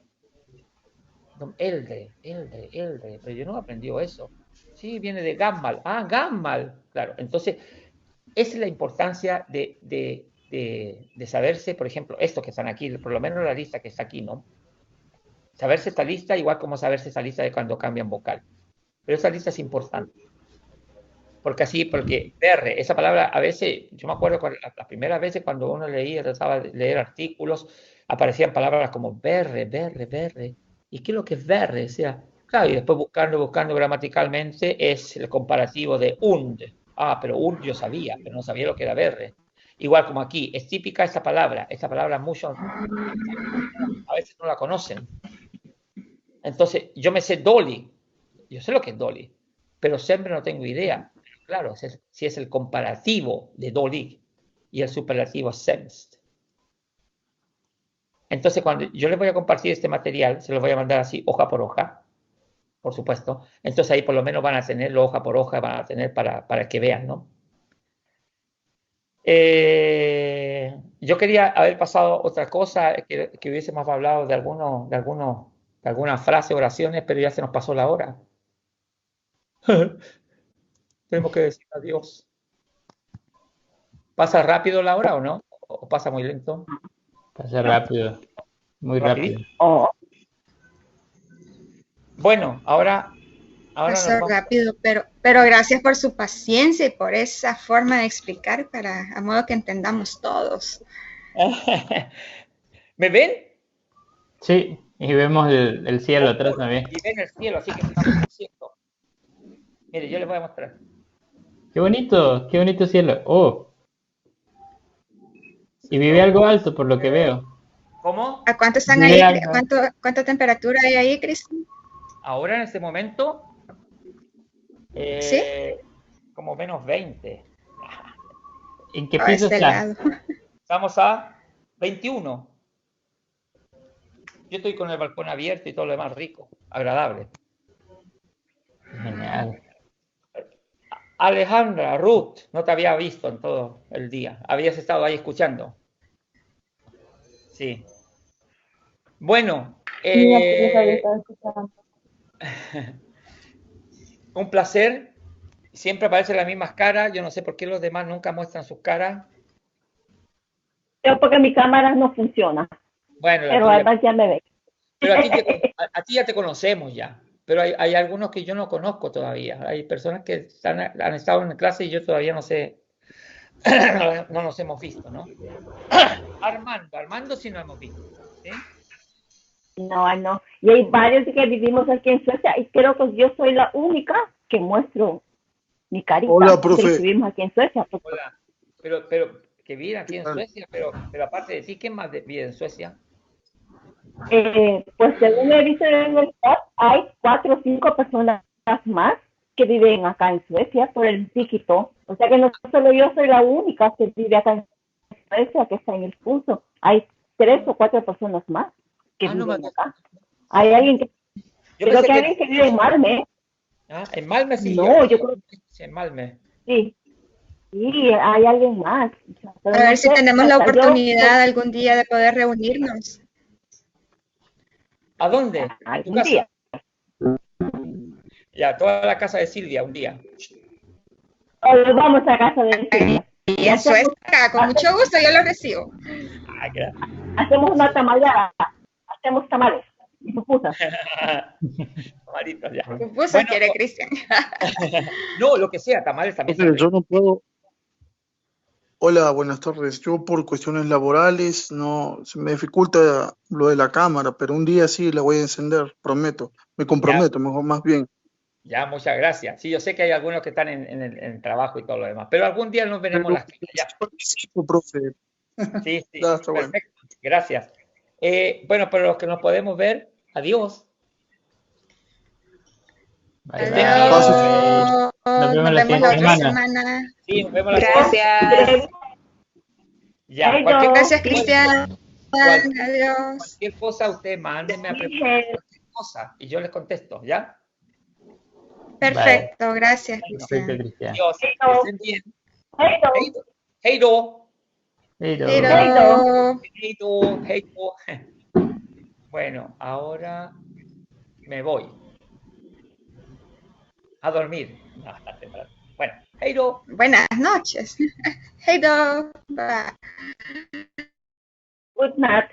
Éldre, pero yo no he aprendido eso. Sí, viene de gammal. Ah, gammal. Claro, entonces, esa es la importancia de saberse, por ejemplo, estos que están aquí, por lo menos la lista que está aquí, ¿no? Saberse esta lista igual como saberse esa lista de cuando cambian vocal. Pero esa lista es importante. Porque así, porque berre, esa palabra a veces, yo me acuerdo las primeras veces cuando uno leía, trataba de leer artículos, aparecían palabras como berre. ¿Y qué es lo que es berre? O sea, claro, y después buscando gramaticalmente es el comparativo de und. Ah, pero und yo sabía, pero no sabía lo que era berre. Igual como aquí, es típica esta palabra muchos a veces no la conocen. Entonces, yo me sé dolly, yo sé lo que es dolly, pero siempre no tengo idea. Claro, si es el comparativo de dålig y el superlativo sämst. Entonces, cuando yo les voy a compartir este material, se los voy a mandar así, hoja por hoja, por supuesto. Entonces ahí por lo menos van a tenerlo hoja por hoja, van a tener para que vean, ¿no? Yo quería haber pasado otra cosa, que hubiésemos hablado de alguna frase, oraciones, pero ya se nos pasó la hora. Tenemos que decir adiós. ¿Pasa rápido la hora o no? ¿O pasa muy lento? pasa rápido, muy rápido. Oh, Bueno, ahora Pasó nos vamos. rápido, pero gracias por su paciencia y por esa forma de explicar a modo que entendamos todos. ¿Me ven? Sí, Y vemos el cielo atrás también. Y ven el cielo, así que estamos haciendo. Mire, yo les voy a mostrar. Qué bonito cielo. Oh, y vive algo alto por lo que veo. ¿Cómo? ¿A cuánto están Vive ahí? algo. ¿Cuánta temperatura hay ahí, Cristian? Ahora en este momento, ¿Sí? como menos 20. ¿En qué A piso este está? lado. Estamos a 21. Yo estoy con el balcón abierto y todo lo demás rico, agradable. Genial. Alejandra, Ruth, no te había visto en todo el día. Habías estado ahí escuchando. Sí. Bueno, Mira, que les había estado escuchando. un placer. Siempre aparecen las mismas caras. Yo no sé por qué los demás nunca muestran sus caras. Yo porque mi cámara no funciona, Bueno, la pero tuya- además ya me ve. pero a ti ya te conocemos ya. Pero hay algunos que yo no conozco todavía. Hay personas que han estado en clase y yo todavía no sé, no nos hemos visto, ¿no? Armando sí nos hemos visto. ¿Sí? No, no. Y hay varios que vivimos aquí en Suecia y creo que yo soy la única que muestro mi carita. Hola, de profe. que vivimos aquí en Suecia. Hola. Pero que viven aquí en Suecia, pero aparte de ti, ¿quién más vive en Suecia? Pues según he visto en el chat, hay 4 o 5 personas más que viven acá en Suecia por el dígito. O sea que no solo yo soy la única que vive acá en Suecia, que está en el curso. Hay 3 o 4 personas más que no viven me- acá. Hay alguien que, Yo creo pensé que alguien que vive en Malmö. en Malmö sí, No, yo creo que sí, en Malmö. sí. Sí, hay alguien más. Pero A no ver si sé, tenemos la hasta yo- oportunidad algún día de poder reunirnos. ¿A dónde? ¿En tu algún casa? día. Ya, toda la casa de Silvia un día. O vamos a casa de Silvia. Y en Suecia, con mucho gusto yo lo recibo. Ah, gracias. Hacemos una tamalada. Hacemos tamales y pupusas. Tamalitos, ya. Pupusa Bueno, quiere Cristian. no, lo que sea, tamales también. Profe, son yo ricos. no puedo. Hola, buenas tardes. Yo por cuestiones laborales no se me dificulta lo de la cámara, pero un día sí la voy a encender, prometo. Me comprometo, mejor más bien. Ya, muchas gracias. Sí, yo sé que hay algunos que están en el trabajo y todo lo demás, pero algún día nos veremos las caras. Ya. Participo, profe. Sí, sí, Ya, está bueno. perfecto. Gracias. Bueno, para los que nos podemos ver, adiós. Bye, Adiós. Nos vemos la la siguiente otra semana. semana. Sí, nos vemos la Gracias. Ya, Ahí cualquier, no. Gracias, Cristian. Cual- Adiós. cualquier cosa, usted mándeme a preguntar Dije, cualquier cosa y yo les contesto, ¿ya? Perfecto, gracias, Perfecto, Cristian. Cristian. Adiós. Que Hello. estén bien. hello. Heido. Hello. Pero Heido. Bueno, ahora me voy a dormir. No, está temprano. Bueno, Heido. buenas noches. Hey, dog. Bye. Good night.